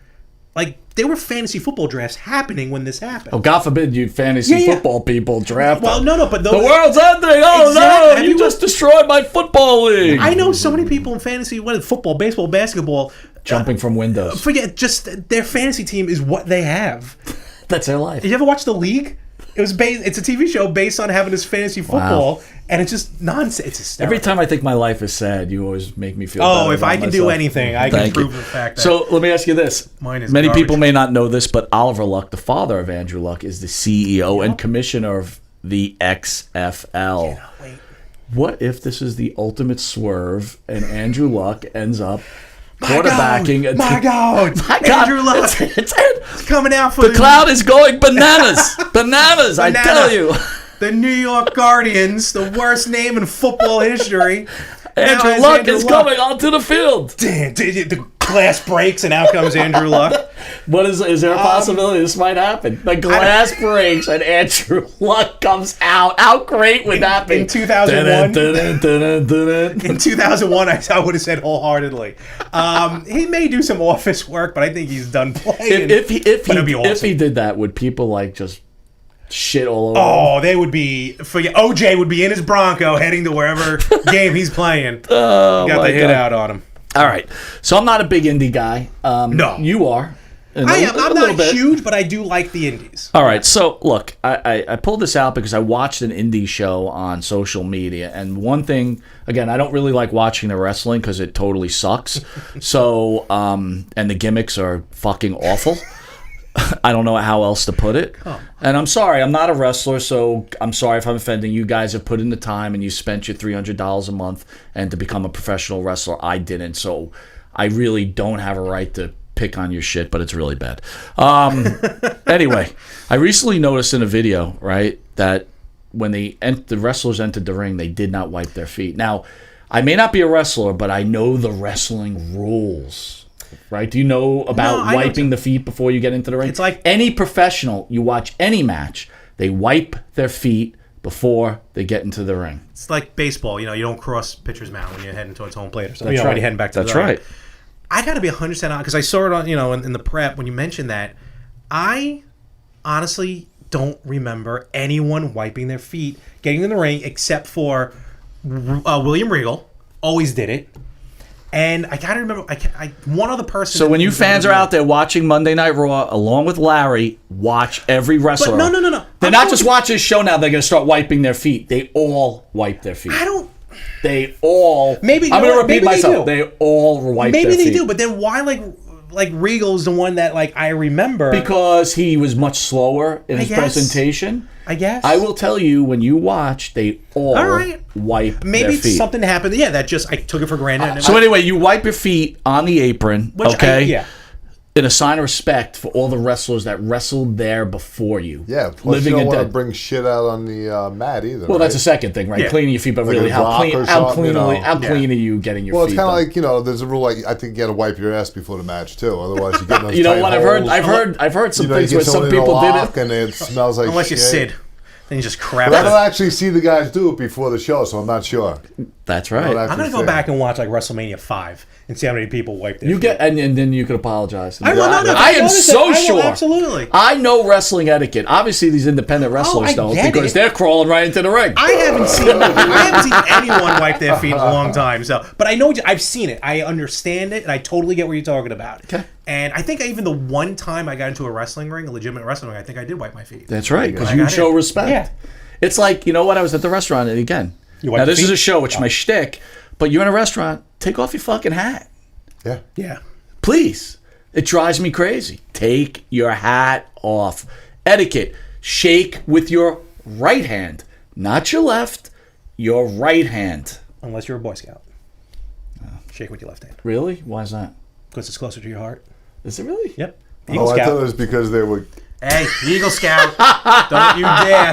like, there were fantasy football drafts happening when this happened. Oh, God forbid you fantasy football people draft. Well, no, but the world's ending. Oh, exactly. no, you just destroyed my football league. I know so many people in fantasy, football, baseball, basketball. Jumping from windows. Forget, just their fantasy team is what they have. That's their life. Did you ever watch The League? It's a TV show based on having this fantasy football, and it's just nonsense. It's hysterical. Every time I think my life is sad, you always make me feel better. Oh, if I can do anything, I can prove the fact that. So let me ask you this. Mine is Many garbage. people may not know this, but Oliver Luck, the father of Andrew Luck, is the CEO and commissioner of the XFL. Wait. What if this is the ultimate swerve and Andrew Luck ends up quarterbacking? My God! Andrew Luck. It's coming out for the cloud is going bananas. Bananas, I tell you. The New York Guardians, the worst name in football history. Andrew Luck is coming onto the field. Damn, the glass breaks and out comes Andrew Luck. Is there a possibility this might happen? The glass breaks and Andrew Luck comes out. How great would that be? In 2001, in 2001, I would have said wholeheartedly. He may do some office work, but I think he's done playing. If awesome. he did that, would people like just shit all over? Oh, they would be. OJ would be in his Bronco heading to wherever game he's playing. Oh, got the hit out on him. All right, so I'm not a big indie guy. No, you are. I am. I'm not huge, but I do like the indies. All right, so look, I pulled this out because I watched an indie show on social media, and one thing, again, I don't really like watching the wrestling because it totally sucks. So, and the gimmicks are fucking awful. I don't know how else to put it. And I'm sorry, I'm not a wrestler, so I'm sorry if I'm offending. You guys have put in the time and you spent your $300 a month and to become a professional wrestler. I didn't, so I really don't have a right to pick on your shit, but it's really bad. Anyway, I recently noticed in a video, right, that when the wrestlers entered the ring, they did not wipe their feet. Now, I may not be a wrestler, but I know the wrestling rules. Right? Do you know about wiping the feet before you get into the ring? It's like any professional, you watch any match, they wipe their feet before they get into the ring. It's like baseball. You don't cross pitcher's mound when you're heading towards home plate or something. That's right. When you're heading back to That's the right. I got to be 100% honest because I saw it on, in the prep when you mentioned that. I honestly don't remember anyone wiping their feet getting in the ring except for William Regal. Always did it. And I gotta remember, one other person. So when you fans are out there watching Monday Night Raw, along with Larry, watch every wrestler. But no. They're not just watching this show now. They're going to start wiping their feet. They all wipe their feet. They all. Maybe I'm going to repeat myself. They all wipe their feet. Maybe they do, but then why like Regal's the one that like I remember because he was much slower in his presentation. I guess. I will tell you, when you watch, they all wipe their feet. Something happened. Yeah, that just I took it for granted. So anyway, you wipe your feet on the apron, okay? In a sign of respect for all the wrestlers that wrestled there before you. Yeah, plus you don't want to bring shit out on the mat either. Well, that's a second thing, right? Yeah. Cleaning your feet, but like really, how clean are you getting your feet? Well, it's kind of like, there's a rule like I think you got to wipe your ass before the match too. Otherwise, you get those. You know what? I've heard some things where some people did it, and it smells like unless shit. you Sid. Then you just crap. I don't actually see the guys do it before the show, so I'm not sure. That's right. I'm gonna go back and watch like WrestleMania 5 and see how many people wipe their feet. And then you can apologize. I am so sure. Absolutely. I know wrestling etiquette. Obviously, these independent wrestlers don't because they're crawling right into the ring. I haven't seen anyone wipe their feet in a long time. So, but I know I've seen it. I understand it, and I totally get what you're talking about. Okay. And I think even the one time I got into a wrestling ring, a legitimate wrestling ring, I think I did wipe my feet. That's right, because you show respect. Yeah. It's like, you know what? I was at the restaurant, and again, now this is a show, it's my shtick, but you're in a restaurant, take off your fucking hat. Yeah. Yeah. Please. It drives me crazy. Take your hat off. Etiquette. Shake with your right hand. Not your left, your right hand. Unless you're a Boy Scout. Shake with your left hand. Really? Why is that? Because it's closer to your heart. Is it really? Yep. Eagle Scout. I thought it was because they were... Hey, Eagle Scout. Don't you dare.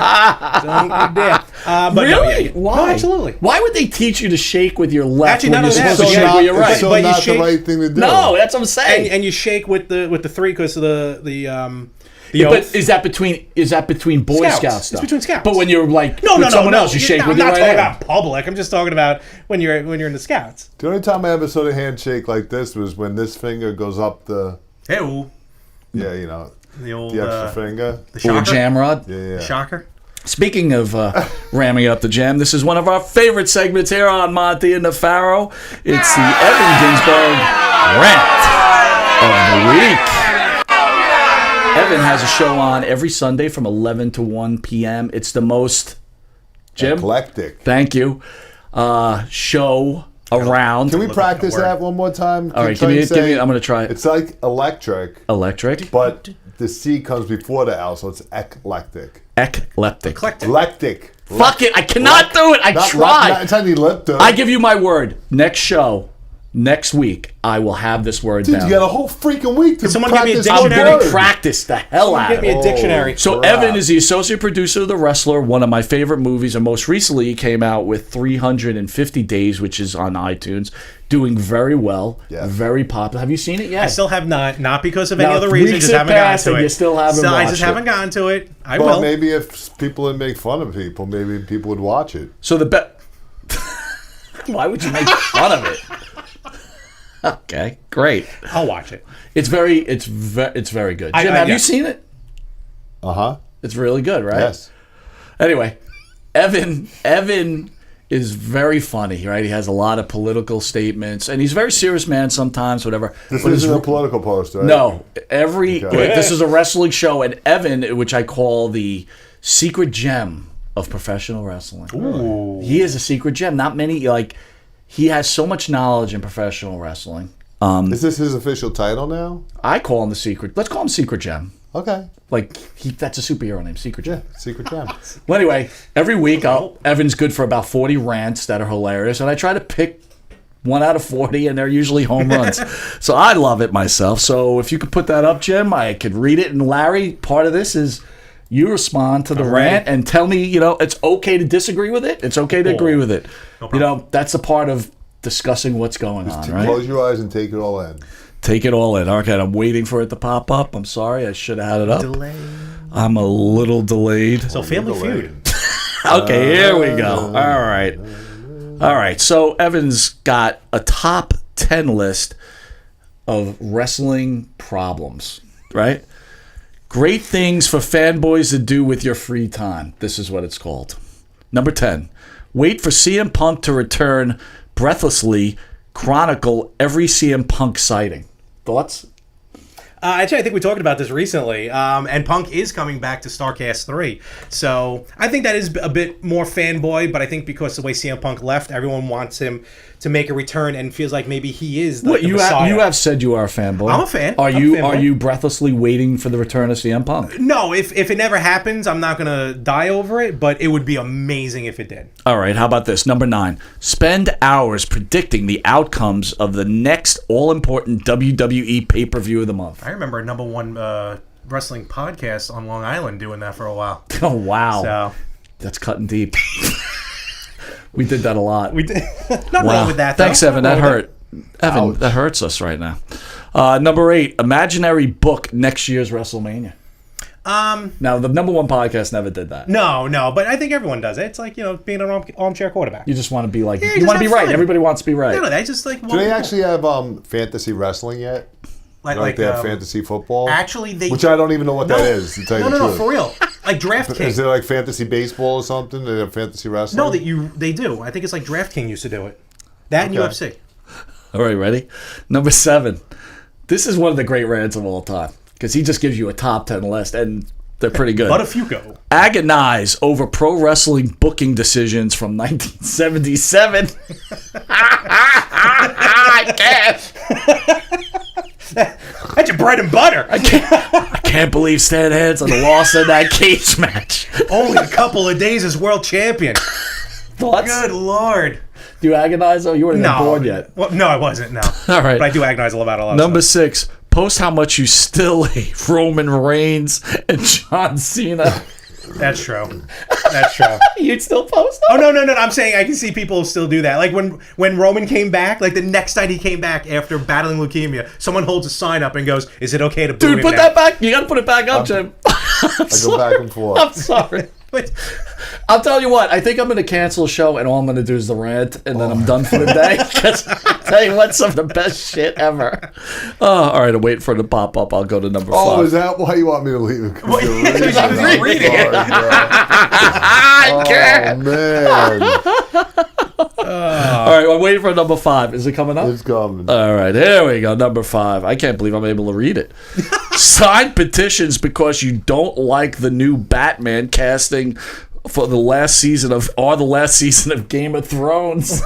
Don't you dare. But really? No, why? No, absolutely. Why would they teach you to shake with your left when you're supposed to shake with your right? It's so not the right thing to do. No, that's what I'm saying. And you shake with the three because of the but is that between Boy Scouts stuff? It's between Scouts. But when you're like with someone else, you shake with your right hand. I'm not talking about public. I'm just talking about when you're in the Scouts. The only time I ever saw a handshake like this was when this finger goes up the... Hey-oo. Yeah, the old extra finger. The shocker? Or jam rod. Yeah. Shocker. Speaking of ramming up the jam, this is one of our favorite segments here on Monte and the Pharaoh. It's the Evan Ginsberg Rant of the Week. Evan has a show on every Sunday from 11 to 1 p.m. It's the most... Jim? Eclectic. Thank you. Show around. Can we practice that one more time? All right, give me. I'm going to try it. It's like electric. Electric. But the C comes before the L, so it's eclectic. Eclectic. Fuck it. I cannot do it. I tried. I give you my word. Next show, next week, I will have this word down. You got a whole freaking week to someone practice. Give me a dictionary? I'm going to practice the hell out of it. Give me a dictionary. So Evan is the associate producer of The Wrestler, one of my favorite movies, and most recently he came out with 350 Days, which is on iTunes, doing very well, very popular. Have you seen it yet? I still have not because of any other reason. Just haven't gotten to it. You still haven't watched I just haven't gotten to it. I will. Well, maybe if people would make fun of people, maybe people would watch it. So why would you make fun of it? Okay, great. I'll watch it. It's very good. Jim, have you seen it? It's really good, right? Yes. Anyway, Evan is very funny, right? He has a lot of political statements, and he's a very serious man sometimes, whatever. This isn't a political post, right? No. This is a wrestling show, and Evan, which I call the secret gem of professional wrestling. Ooh. He is a secret gem. Not many, he has so much knowledge in professional wrestling. Is this his official title now? I call him the secret. Let's call him Secret Gem. Okay. That's a superhero name, Secret Gem. Yeah, Secret Gem. Well, anyway, every week Evan's good for about 40 rants that are hilarious, and I try to pick 1 out of 40, and they're usually home runs. So I love it myself. So if you could put that up, Jim, I could read it. And Larry, part of this is you respond to the rant and tell me, it's okay to disagree with it. It's okay to agree with it. No that's a part of discussing what's going on, right? Close your eyes and take it all in. Take it all in. Okay, I'm waiting for it to pop up. I'm sorry. I should have had it up. Delay. I'm a little delayed. So Family Feud. Okay, here we go. All right. So Evan's got a top 10 list of wrestling problems, right? Great things for fanboys to do with your free time. This is what it's called. Number 10. Wait for CM Punk to return breathlessly chronicle every CM Punk sighting. Thoughts? Actually, I think we talked about this recently, and Punk is coming back to StarCast 3. So I think that is a bit more fanboy, but I think because the way CM Punk left, everyone wants him to make a return and feels like maybe he is the Messiah. You have said you are a fanboy. I'm a fan. Are you breathlessly waiting for the return of CM Punk? No, if it never happens, I'm not going to die over it, but it would be amazing if it did. All right, how about this? Number 9. Spend hours predicting the outcomes of the next all-important WWE pay-per-view of the month. I remember a number one wrestling podcast on Long Island doing that for a while. Oh, wow. So that's cutting deep. We did that a lot. We did. Not wrong with that, though. Thanks, Evan. That hurt. Evan, that hurts us right now. Number 8, imaginary book next year's WrestleMania. Now, the number one podcast never did that. No, but I think everyone does it. It's like, being an armchair quarterback. You just want to be like, you want to be right. Fun. Everybody wants to be right. No, they just like. Do they actually have fantasy wrestling yet? Like they have fantasy football? Actually, which I don't even know what that is, to tell you the truth. No, for real. Like DraftKings. Is it like fantasy baseball or something? They have fantasy wrestling? No, they do. I think it's like DraftKings used to do it. That and UFC. All right, ready? Number 7. This is one of the great rants of all time because he just gives you a top 10 list, and they're pretty good. But if you go. Agonize over pro wrestling booking decisions from 1977. I can't. That's your bread and butter. I can't believe Stan Hansen lost in that cage match. Only a couple of days as world champion. Thoughts? Good Lord. Do you agonize? Oh, you weren't even born yet. Well, no, I wasn't. No. All right. But I do agonize about a lot of Number stuff. 6. Post how much you still hate Roman Reigns and John Cena. That's true. That's true. You'd still post them? Oh, no. I'm saying I can see people still do that. Like when Roman came back, like the next night he came back after battling leukemia, someone holds a sign up and goes, "Is it okay to boo him Dude, put now?" that back. You got to put it back up, Jim. I go back and forth. I'm sorry. I'll tell you what. I think I'm going to cancel a show, and all I'm going to do is the rant, and then I'm done for the day. Because I'll tell you what, some of the best shit ever. All right, I'm waiting for it to pop up. I'll go to number 5. Oh, is that why you want me to leave? Well, I'm reading it. Oh, man. All right, I'm waiting for number 5. Is it coming up? It's coming. All right, here we go. Number 5. I can't believe I'm able to read it. Sign petitions because you don't like the new Batman casting for the last season of Game of Thrones.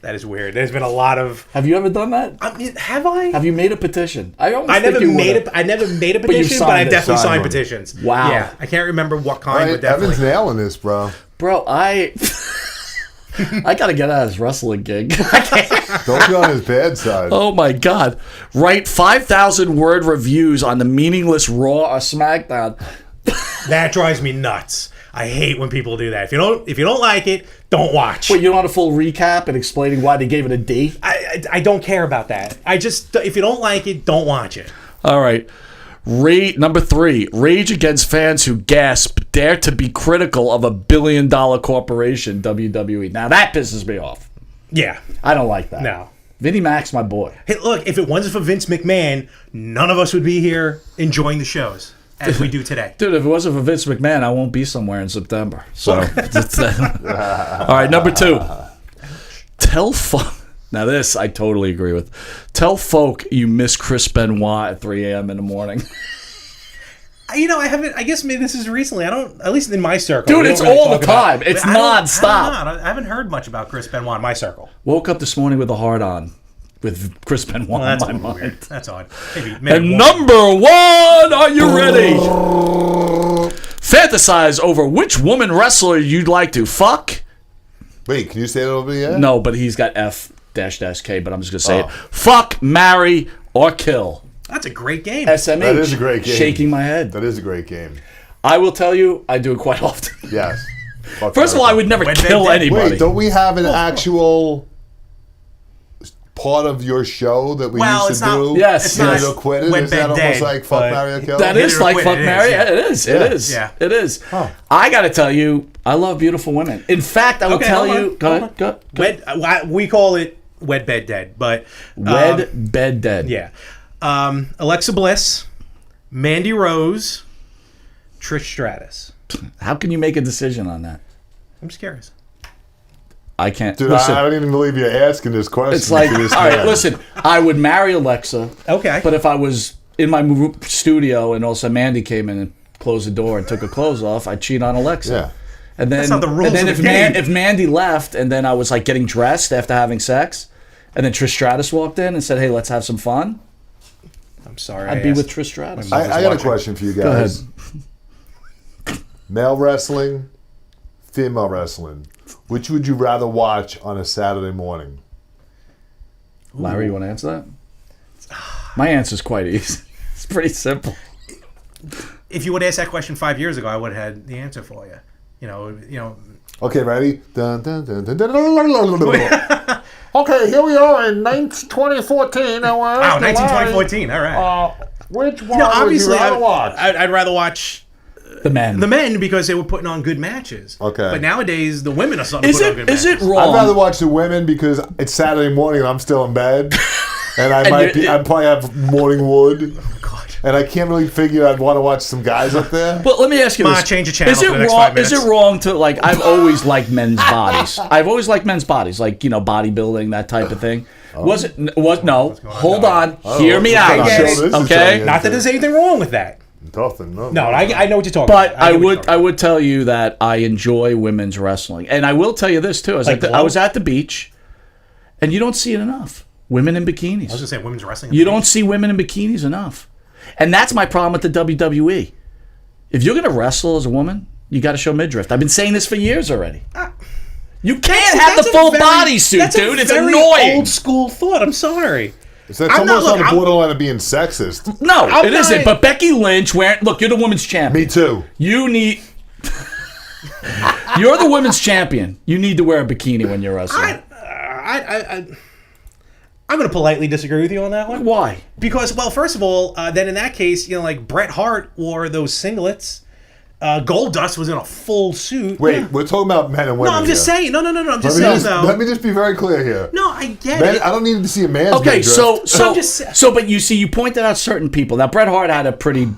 That is weird. There's been a lot of. Have you ever done that? I mean, have I? Have you made a petition? I never made a petition, but I've definitely signed petitions. Wow. Yeah, I can't remember what kind, but Evan's definitely. nailing this, bro. Bro, I got to get out of this wrestling gig. Don't be on his bad side. Oh my God! Write 5,000 word reviews on the meaningless Raw or SmackDown. That drives me nuts. I hate when people do that. If you don't like it, don't watch. Wait, you don't want a full recap and explaining why they gave it a D? I don't care about that. If you don't like it, don't watch it. All right. Number 3, rage against fans who gasp, dare to be critical of a billion-dollar corporation, WWE. Now that pisses me off. Yeah. I don't like that. No. Vinnie Mac's my boy. Hey, look, if it wasn't for Vince McMahon, none of us would be here enjoying the shows as we do today. Dude, if it wasn't for Vince McMahon, I won't be somewhere in September. So, all right, number 2. Tell folk. Now this I totally agree with. Tell folk you miss Chris Benoit at 3 a.m. in the morning. I haven't. I guess maybe this is recently. I don't. At least in my circle, dude, it's really all the time. It's nonstop. I haven't heard much about Chris Benoit in my circle. Woke up this morning with a hard on, with Chris Benoit in my mind. Weird. That's odd. Maybe and number 1, are you ready? Fantasize over which woman wrestler you'd like to fuck. Wait, can you say that over again? No, but he's got F-K, but I'm just gonna say it. Fuck, marry, or kill. That's a great game. SMH. That is a great game. Shaking my head. That is a great game. I will tell you, I do it quite often. Yes. First of all, I would never kill anybody. Wait, don't we have an actual part of your show that we used to do? Yes. It's not quit it. Is that almost like fuck, marry, or kill? That is like fuck, marry. Yeah. It is. It is. Yeah. It is. Huh. I got to tell you, I love beautiful women. In fact, I will tell you. Go ahead. We call it wed, bed, dead. But wed, bed, dead. Yeah. Alexa Bliss, Mandy Rose, Trish Stratus. How can you make a decision on that? I'm just curious. I can't. Dude, listen, I don't even believe you're asking this question. it's like, to this all right, man. listen, I would marry Alexa. Okay. But if I was in my studio and also Mandy came in and closed the door and took her clothes off, I'd cheat on Alexa. Yeah. And then, That's not the rules and then of if, the game. if Mandy left and then I was like getting dressed after having sex, and then Trish Stratus walked in and said, "Hey, let's have some fun," I'm sorry. I'd be with Trish Stratus. I got a question for you guys. Male wrestling, female wrestling. Which would you rather watch on a Saturday morning? Larry, you want to answer that? My answer is quite easy. It's pretty simple. If you would ask that question 5 years ago, I would have had the answer for you. You know. Okay, ready? Dun, dun, dun, dun, dun, dun, dun, dun. Okay, here we are in 2014. Wow, 2014. All right. Which one No, would you obviously, rather watch? I'd rather watch The men. the men because they were putting on good matches. Okay. But nowadays, the women are starting to Is put on it good is matches. it wrong? I'd rather watch the women because it's Saturday morning and I'm still in bed. And I probably have morning wood. Oh, God. And I can't really figure I'd want to watch some guys up there. But let me ask you Ma, this: change the channel Is for it the next wrong? 5 minutes. Is it wrong to like? I've always liked men's bodies. I've always liked men's bodies, like bodybuilding, that type of thing. Was it? Was no? Hold on. Hear me out on okay, this, this is okay? turning Not that there's anything wrong with that. Nothing. No, I know what you're talking But about. I get what you're talking would tell you that I enjoy women's wrestling, and I will tell you this too. I was at the beach, and you don't see it enough. Women in bikinis. I was going to say women's wrestling. You don't see women in bikinis enough. And that's my problem with the WWE. If you're going to wrestle as a woman, you got to show midriff. I've been saying this for years already. You can't have the full bodysuit, dude. It's annoying. Old school thought. I'm sorry. It's almost I'm not- on the look, borderline of being sexist. No, I'm it not- isn't. But Becky Lynch wearing... Look, you're the women's champion. Me too. You need... You're the women's champion. You need to wear a bikini when you're wrestling. I'm going to politely disagree with you on that one. Why? Because, well, first of all, then in that case, like Bret Hart wore those singlets. Goldust was in a full suit. Wait, we're talking about men and women. No, I'm just here. saying. No. I'm just saying, though. Let me just be very clear here. No, I get Men, it. I don't need to see a man's Okay, midriff. but you see, you pointed out certain people. Now, Bret Hart had a pretty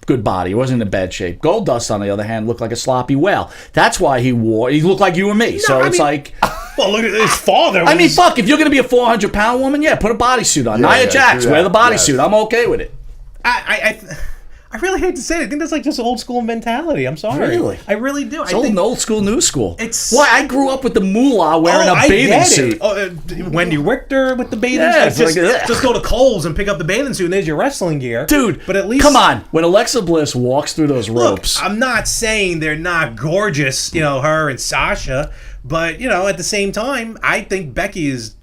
good body. He wasn't in bad shape. Goldust, on the other hand, looked like a sloppy whale. That's why he looked like you and me. So I it's mean- like... Well, look at his father. I mean, fuck, if you're going to be a 400-pound woman, yeah, put a bodysuit on. Yeah, Nia yeah, Jax, do wear the that, bodysuit. yes. I'm okay with it. I really hate to say it. I think that's like just old school mentality. I'm sorry. Really? I really do. It's old school, new school. It's- Why? I grew up with the moolah wearing a bathing suit. Wendy Richter with the bathing Yeah, suit. it's like, Just go to Kohl's and pick up the bathing suit, and there's your wrestling gear. Dude, but at least come on. When Alexa Bliss walks through those Look, ropes... I'm not saying they're not gorgeous, her and Sasha, but at the same time, I think Becky is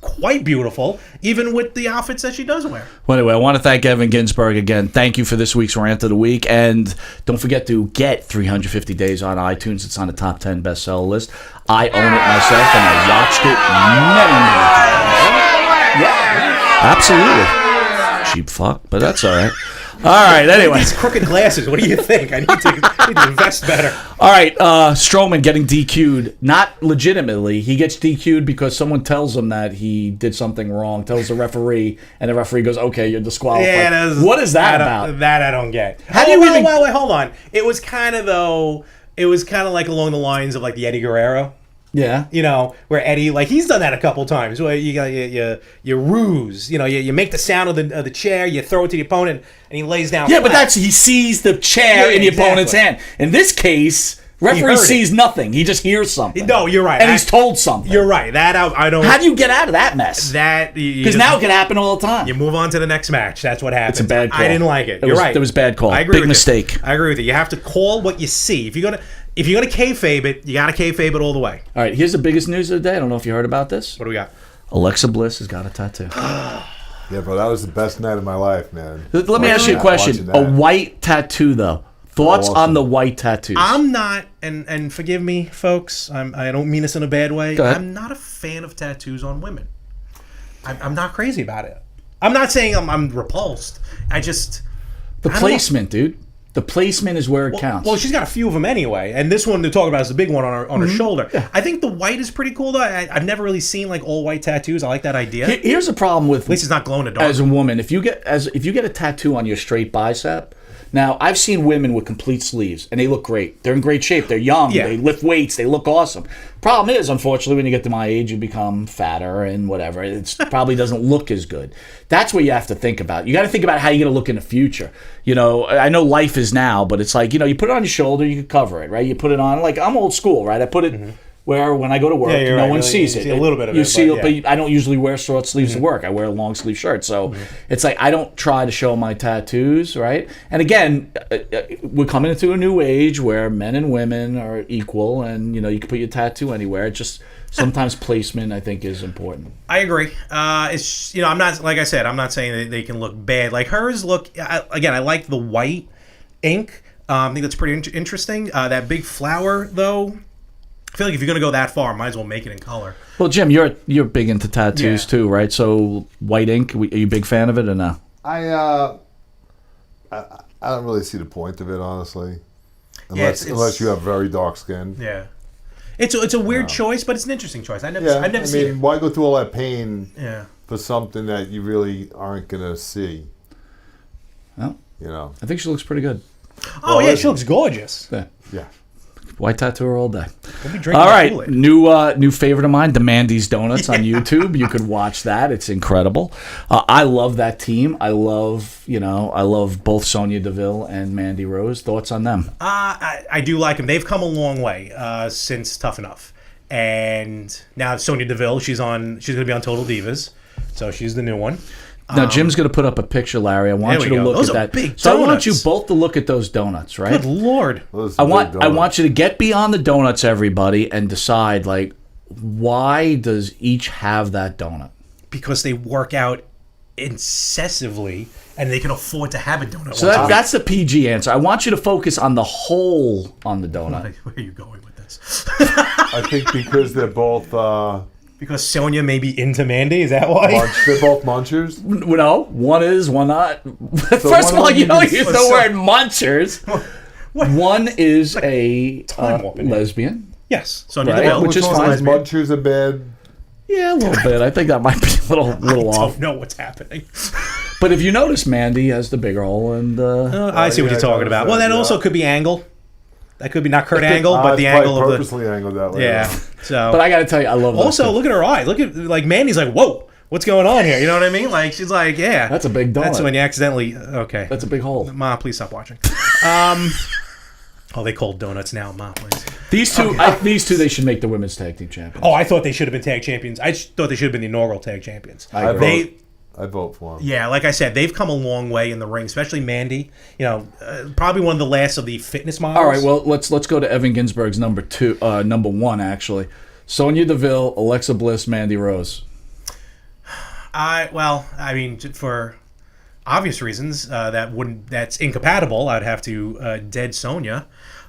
quite beautiful, even with the outfits that she does wear. Well, anyway, I want to thank Evan Ginsberg again. Thank you for this week's Rant of the Week. And don't forget to get 350 Days on iTunes. It's on the top 10 bestseller list. I own it myself, and I watched it many, many times. Yeah, absolutely. Cheap fuck, but that's all right. All right, anyway. These crooked glasses, what do you think? I need to invest better. All right, Strowman getting DQ'd. Not legitimately. He gets DQ'd because someone tells him that he did something wrong, tells the referee, and the referee goes, okay, you're disqualified. Yeah, what is that about? That I don't get. How do you even... Wait, hold on. It was kind of like along the lines of like the Eddie Guerrero. Yeah. Where Eddie, like, he's done that a couple times. Where you got you ruse. You make the sound of the chair, you throw it to the opponent, and he lays down. Yeah, flat. but he sees the chair in the opponent's hand. In this case, referee sees nothing. He just hears something. No, you're right. And he's told something. You're right. That I don't. How do you get out of that mess? Because now it can happen all the time. You move on to the next match. That's what happens. It's a bad call. I didn't like it. You're right. It was a bad call. I agree Big with mistake. You. I agree with you. You have to call what you see. If you're gonna kayfabe it, you gotta kayfabe it all the way. All right, here's the biggest news of the day. I don't know if you heard about this. What do we got? Alexa Bliss has got a tattoo. Yeah, bro, that was the best night of my life, man. Let me ask you a question. A white tattoo, though. Thoughts on the white tattoos? I'm not, and forgive me, folks. I don't mean this in a bad way. Go ahead. I'm not a fan of tattoos on women. I'm not crazy about it. I'm not saying I'm repulsed. I just the placement, dude. The placement is where it counts. Well, she's got a few of them anyway, and this one to talk about is the big one on her shoulder. Yeah. I think the white is pretty cool though. I've never really seen like all white tattoos. I like that idea. Here's a problem with at least it's not glow in the dark. As a woman, if you get a tattoo on your straight bicep, Now, I've seen women with complete sleeves, and they look great. They're in great shape. They're young. Yeah. They lift weights. They look awesome. Problem is, unfortunately, when you get to my age, you become fatter and whatever. It probably doesn't look as good. That's what you have to think about. You got to think about how you're going to look in the future. You know, I know life is now, but it's like, you know, you put it on your shoulder, you can cover it, right? You put it on, like, I'm old school, right? I put it where when I go to work, no one sees it. See a little bit of you it. See, but I don't usually wear short sleeves to work. I wear a long sleeve shirt. So it's like I don't try to show my tattoos, right? And again, we're coming into a new age where men and women are equal, and you know you can put your tattoo anywhere. It just sometimes placement, I think, is important. I agree. It's, you know, I'm not, like I said, I'm not saying that they can look bad. Like hers look. Again, I like the white ink. I think that's pretty interesting. That big flower, though. I feel like if you're gonna go that far, might as well make it in color. Well, Jim, you're big into tattoos too, right? So white ink, are you a big fan of it or no? I don't really see the point of it, honestly. Unless you have very dark skin. Yeah, it's a weird choice, but it's an interesting choice. I've never seen it. Why go through all that pain Yeah. for something that you really aren't gonna see? Well, You know. I think she looks pretty good. Oh yeah, she looks gorgeous. Yeah. Yeah. White tattooer all day. We'll be drinking All right, Kool-Aid. new favorite of mine, the Mandy's Donuts on YouTube. You could watch that; it's incredible. I love that team. I love both Sonya Deville and Mandy Rose. Thoughts on them? I do like them. They've come a long way since Tough Enough, and now Sonya Deville, she's going to be on Total Divas, so she's the new one. Now Jim's going to put up a picture, Larry. I want you to look those at are that. big So I want you donuts. both to look at those donuts, right? Good Lord. I want you to get beyond the donuts, everybody, and decide like why does each have that donut? Because they work out incessively, and they can afford to have a donut. So that's the PG answer. I want you to focus on the hole on the donut. Where are you going with this? I think because they're both Because Sonya may be into Mandy, is that why? they're both munchers. No, one is, one not. First of all, you don't use the word munchers. One is a lesbian. Yes, Sonya Right, Deville, which is fine. Munchers are bad. Yeah, a little bit. I think that might be a little I off. don't know what's happening. But if you notice, Mandy has the bigger hole, and I see what you're talking about. Well, that also could be Angle. That could be not Kurt Angle, but the angle of the. Purposely angled that way. Yeah. So. But I got to tell you, I love. Also, look at her eyes. Look at like Mandy's like, whoa, what's going on here? You know what I mean? Like she's like, yeah, That's a big donut. That's when you accidentally. Okay. That's a big hole. Ma, please stop watching. They call donuts now, Ma, please. These two, they should make the women's tag team champions. Oh, I thought they should have been tag champions. I thought they should have been the inaugural tag champions. I vote for them. Yeah, like I said, they've come a long way in the ring, especially Mandy. You know, probably one of the last of the fitness models. All right, well let's go to Evan Ginsberg's number one actually. Sonya Deville, Alexa Bliss, Mandy Rose. I mean, for obvious reasons, that's incompatible. I'd have to dead Sonya,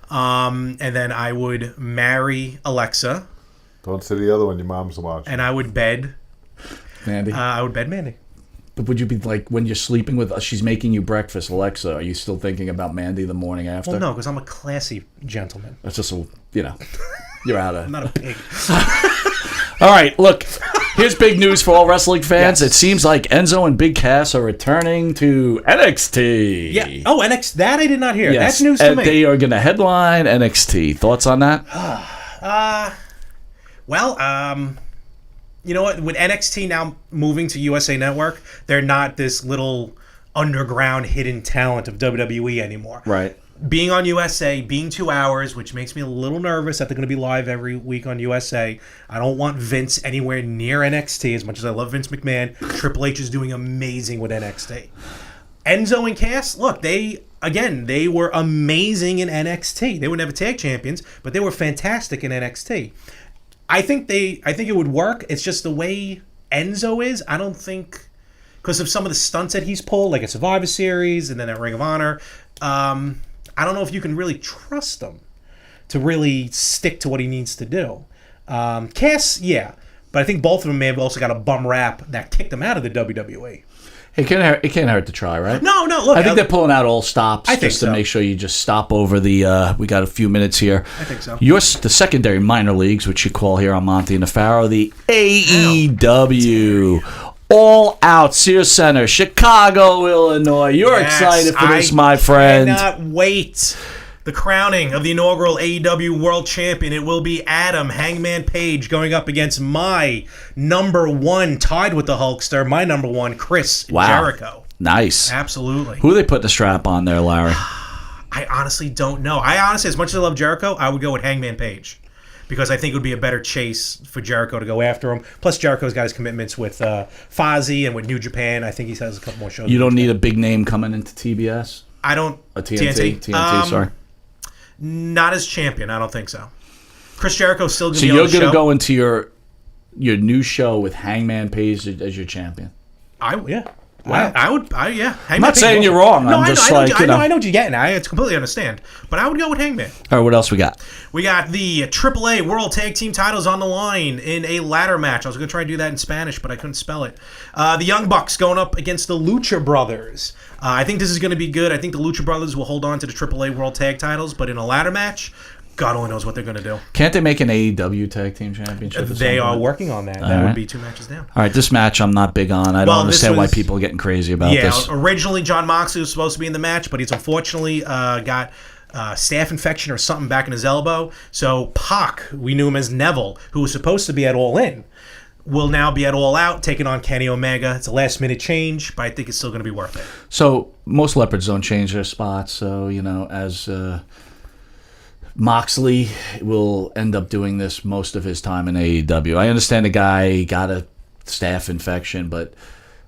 and then I would marry Alexa. Don't say the other one. Your mom's watching. And I would bed Mandy. I would bed Mandy. But would you be like when you're sleeping with she's making you breakfast, Alexa? Are you still thinking about Mandy the morning after? Well, no, because I'm a classy gentleman. That's just you're out of. I'm not a pig. All right, look. Here's big news for all wrestling fans. Yes. It seems like Enzo and Big Cass are returning to NXT. Yeah. Oh, NXT. That I did not hear. Yes. That's news to me. They are going to headline NXT. Thoughts on that? You know what? With NXT now moving to USA Network, they're not this little underground hidden talent of WWE anymore. Right. Being on USA, being 2 hours, which makes me a little nervous that they're going to be live every week on USA. I don't want Vince anywhere near NXT as much as I love Vince McMahon. Triple H is doing amazing with NXT. Enzo and Cass, look, they were amazing in NXT. They were never tag champions, but they were fantastic in NXT. I think it would work. It's just the way Enzo is. I don't think because of some of the stunts that he's pulled, like a Survivor Series and then at Ring of Honor. I don't know if you can really trust him to really stick to what he needs to do. Cass, yeah, but I think both of them may have also got a bum rap that kicked them out of the WWE. It can't hurt to try, right? No, look. I think they're pulling out all stops just to make sure you just stop over the. We got a few minutes here. I think so. The secondary minor leagues, which you call here on Monte and the Pharaoh, the AEW. All Out, Sears Center, Chicago, Illinois. You're excited for this, my friend. I cannot wait. The crowning of the inaugural AEW World Champion. It will be Adam Hangman Page going up against my number one, tied with the Hulkster, my number one, Chris Jericho. Nice. Absolutely. Who they put the strap on there, Larry? I honestly don't know. As much as I love Jericho, I would go with Hangman Page. Because I think it would be a better chase for Jericho to go after him. Plus, Jericho's got his commitments with Fozzy and with New Japan. I think he has a couple more shows. You don't need a big name coming into TBS? I don't. TNT? TNT, sorry. Not as champion. I don't think so. Chris Jericho's still going to be on the show. So you're going to go into your new show with Hangman Page as your champion? Yeah. Wow. I would. Yeah. Hangman I'm not saying you're wrong. I'm just I know what you're getting. I completely understand. But I would go with Hangman. All right, what else we got? We got the AAA World Tag Team titles on the line in a ladder match. I was going to try and do that in Spanish, but I couldn't spell it. The Young Bucks going up against the Lucha Brothers. I think this is going to be good. I think the Lucha Brothers will hold on to the AAA World Tag titles, but in a ladder match, God only knows what they're going to do. Can't they make an AEW Tag Team Championship? They are working on that. That would be 2 matches down. All right, this match I'm not big on. I don't understand why people are getting crazy about this. Yeah, originally John Moxley was supposed to be in the match, but he's unfortunately got staph infection or something back in his elbow. So Pac, we knew him as Neville, who was supposed to be at All In, will now be at All Out, taking on Kenny Omega. It's a last-minute change, but I think it's still going to be worth it. So most leopards don't change their spots, so, as... Moxley will end up doing this most of his time in AEW. I understand the guy got a staph infection, but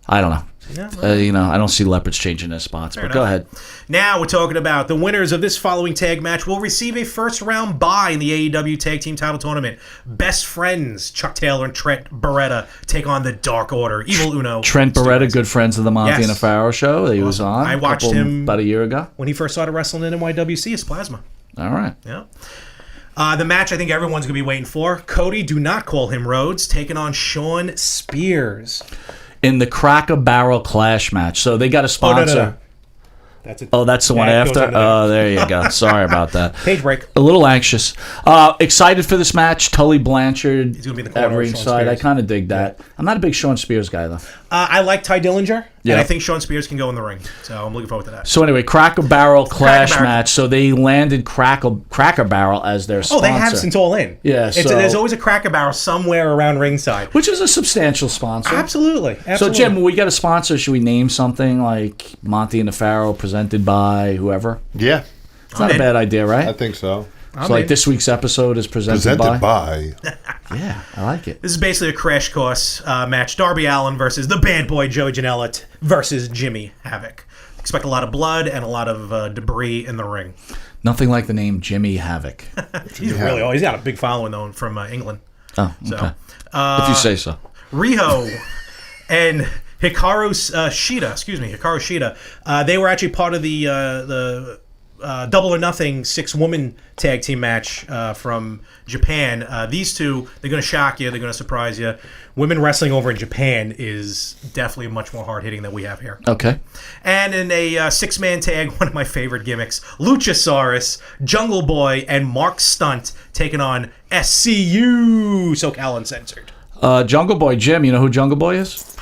I don't know. Yeah, I don't see leopards changing their spots. But go ahead. Now we're talking about the winners of this following tag match will receive a first-round bye in the AEW Tag Team Title Tournament. Best friends Chuck Taylor and Trent Beretta take on the Dark Order. Evil Uno. Trent Beretta, good friends of the Monte The Pharaoh show that he was on. I watched him about a year ago when he first started wrestling in NYWC as Plasma. All right. Yeah. The match I think everyone's going to be waiting for. Cody, do not call him Rhodes, taking on Shawn Spears. In the Cracker Barrel Clash match. So they got a sponsor. No. That's it. Oh, that's the one after? Oh, there you go. Sorry about that. Page break. A little anxious. Excited for this match. Tully Blanchard He's going to be the at ringside. I kind of dig that. Yeah. I'm not a big Shawn Spears guy, though. I like Ty Dillinger, and I think Shawn Spears can go in the ring. So I'm looking forward to that. So anyway, Cracker Barrel Clash match. So they landed Cracker Barrel as their sponsor. Oh, they have since All In. Yeah. There's always a Cracker Barrel somewhere around ringside. Which is a substantial sponsor. Absolutely. So, Jim, when we get a sponsor, should we name something like Monte the Pharaoh presented by whoever? Yeah. It's not a bad idea, right? I think so. So like this week's episode is presented by? Yeah, I like it. This is basically a crash course match. Darby Allin versus the bad boy Joey Janela versus Jimmy Havoc. Expect a lot of blood and a lot of debris in the ring. Nothing like the name Jimmy Havoc. He's got a big following though from England. Oh, okay. If you say so. Riho and Hikaru Shida, they were actually part of the Double or Nothing 6-woman tag team match from Japan. These two, they're going to shock you. They're going to surprise you. Women wrestling over in Japan is definitely much more hard-hitting than we have here. Okay. And in a 6-man tag, one of my favorite gimmicks, Luchasaurus, Jungle Boy, and Mark Stunt taking on SCU, SoCal Uncensored. Jungle Boy, Jim, you know who Jungle Boy is?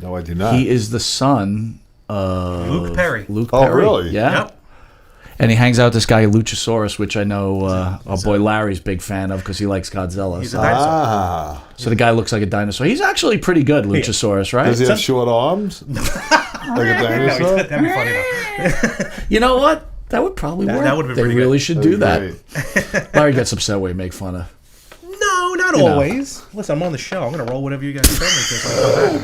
No, I do not. He is the son of Luke Perry. Oh, really? Yeah. Yep. And he hangs out with this guy, Luchasaurus, which I know our boy Larry's big fan of because he likes Godzilla. He's a dinosaur. So the guy looks like a dinosaur. He's actually pretty good, Luchasaurus, right? Does he have short arms? Like a dinosaur? That'd be funny, though. You know what? That would probably work. That would be They pretty really good. should do that. Larry gets upset when we make fun of. No, not always. Listen, I'm on the show. I'm going to roll whatever you guys tell me.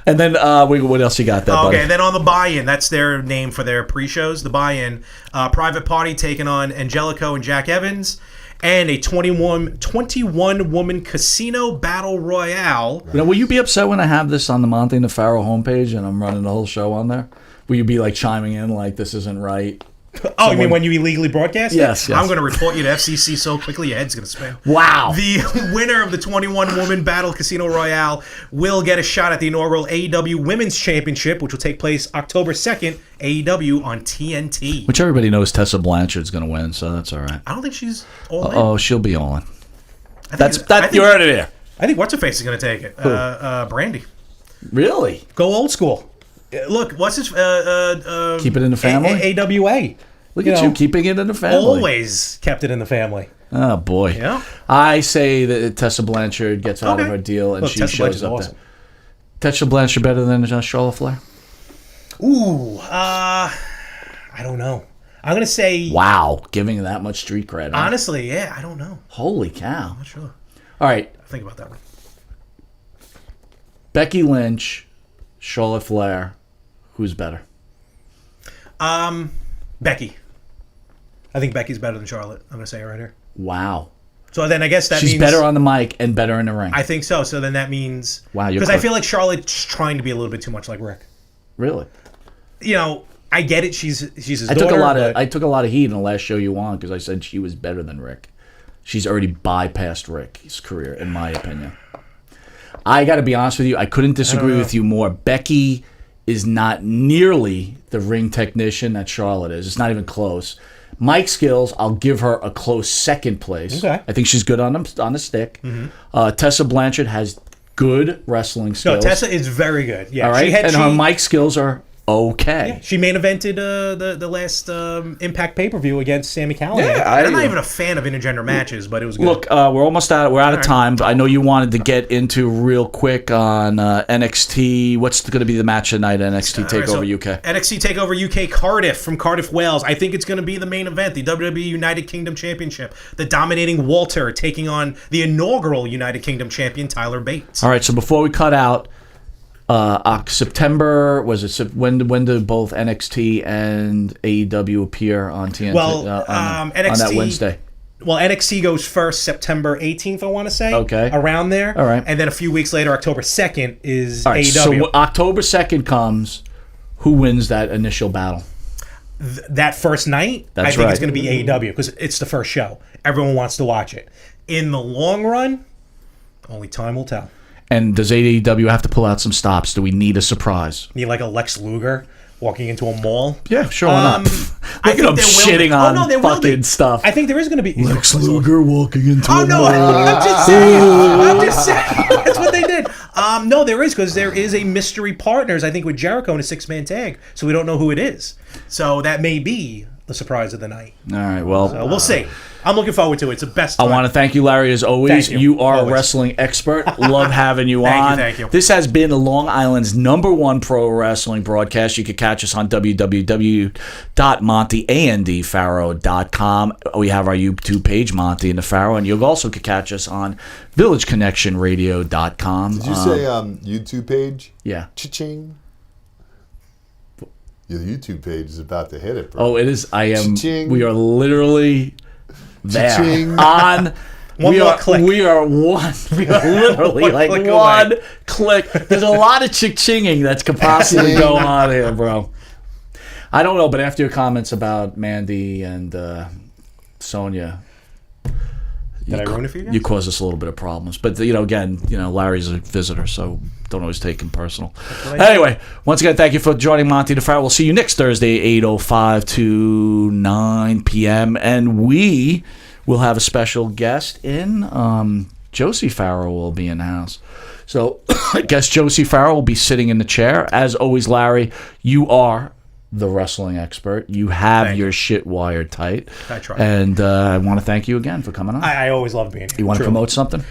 And then what else you got there, buddy? Okay, then on the buy-in, that's their name for their pre-shows. The buy-in, Private Party taking on Angelico and Jack Evans, and a 21-woman casino battle royale. Now, will you be upset when I have this on the Monte the Pharaoh homepage and I'm running the whole show on there? Will you be like chiming in like this isn't right? Oh, you mean when you illegally broadcast it? Yes. I'm going to report you to FCC so quickly your head's going to spin. Wow. The winner of the 21-woman battle casino royale will get a shot at the inaugural AEW Women's Championship, which will take place October 2nd, AEW on TNT. Which everybody knows Tessa Blanchard's going to win, so that's all right. I don't think she's all in. Oh, she'll be all in. You heard it here. I think What's-Her-Face is going to take it. Brandy. Really? Go old school. Look, what's his... Keep it in the family? AWA. Look at you keeping it in the family. Always kept it in the family. Oh, boy. Yeah. I say that Tessa Blanchard gets out of her deal and she Tessa shows up awesome. there. Tessa Blanchard better than Charlotte Flair? Ooh, I don't know. I'm going to say... Wow, giving that much street cred. Huh? Honestly, yeah, I don't know. Holy cow. I'm not sure. All right. I'll think about that one. Becky Lynch, Charlotte Flair, who's better? Becky. I think Becky's better than Charlotte. I'm going to say it right here. Wow. So then I guess that means... She's better on the mic and better in the ring. I think so. So then that means... Wow, you're because I feel like Charlotte's trying to be a little bit too much like Rick. Really? You know, I get it. She's his I daughter. I took a lot of heat in the last show you on because I said she was better than Rick. She's already bypassed Rick's career, in my opinion. I got to be honest with you. I couldn't disagree with you more. Becky is not nearly the ring technician that Charlotte is. It's not even close. Mic skills, I'll give her a close second place. Okay. I think she's good on the stick. Mm-hmm. Tessa Blanchard has good wrestling skills. No, Tessa is very good. Yeah, all right, her mic skills are okay. Yeah, she main evented the last Impact pay-per-view against Sami Callihan. Yeah, I'm not even a fan of intergender matches, but it was good. Look, we're almost out. We're out of time. But I know you wanted to get into real quick on NXT. What's going to be the match tonight? NXT Takeover UK. NXT Takeover UK Cardiff from Cardiff, Wales. I think it's going to be the main event, the WWE United Kingdom Championship. The dominating Walter taking on the inaugural United Kingdom champion Tyler Bates. All right. So before we cut out. September, was it when do both NXT and AEW appear on TNT? Well, NXT, on that Wednesday. Well, NXT goes first September 18th, I want to say. Okay. Around there. All right. And then a few weeks later, October 2nd, is all right, AEW. So October 2nd comes, who wins that initial battle? That first night, I think it's going to be AEW because it's the first show. Everyone wants to watch it. In the long run, only time will tell. And does AEW have to pull out some stops? Do we need a surprise? Need like a Lex Luger walking into a mall? Yeah, sure, why not? Look at him shitting on fucking stuff. I think there is going to be... Lex Luger walking into a mall. I'm just saying. I'm just saying. That's what they did. No, there is, because there is a mystery partners, I think, with Jericho in a 6-man tag. So we don't know who it is. So that may be the surprise of the night. All right, well... So we'll see. I'm looking forward to it. It's the best time. I want to thank you, Larry, as always. You are a wrestling expert. Love having you on. Thank you. This has been Long Island's #1 pro wrestling broadcast. You can catch us on www.monteandthepharaoh.com. We have our YouTube page, Monte and the Pharaoh, and you also could catch us on villageconnectionradio.com. Did you say YouTube page? Yeah. Cha-ching. Your YouTube page is about to hit it, bro. Oh, it is. I am. Cha-ching. We are literally there. Cha-ching. On. We are literally like one click. There's a lot of chick-chinging that could possibly go on here, bro. I don't know, but after your comments about Mandy and Sonya, did I ruin it for you guys? You caused us a little bit of problems. But, again, Larry's a visitor, so don't always take him personal. Anyway, once again, thank you for joining Monte the Pharaoh. We'll see you next Thursday, 8:05 to 9 p.m. And we will have a special guest in. Josie Farrell will be in the house. So I guess Josie Farrell will be sitting in the chair. As always, Larry, you are the wrestling expert. You have your shit wired tight. I try. And I want to thank you again for coming on. I always love being here. You want to promote something?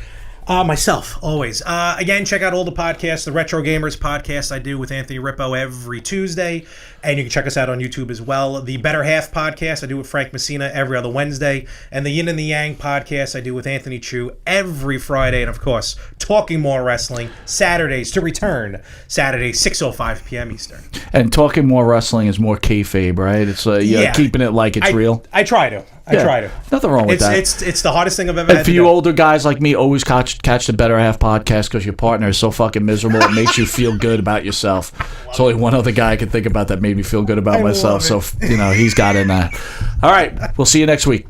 Myself, always. Again, check out all the podcasts. The Retro Gamers podcast I do with Anthony Rippo every Tuesday. And you can check us out on YouTube as well. The Better Half podcast I do with Frank Messina every other Wednesday. And the Yin and the Yang podcast I do with Anthony Chu every Friday. And, of course, Talking More Wrestling, Saturdays to return. Saturday, 6:05 p.m. Eastern. And Talking More Wrestling is more kayfabe, right? It's keeping it like it's real. I try to. I try to. Nothing wrong with that. It's the hardest thing I've ever had. And for you older guys like me, always catch the Better Half podcast because your partner is so fucking miserable. It makes you feel good about yourself. There's only one other guy I can think about that made me feel good about myself. So, he's got in that. All right. We'll see you next week.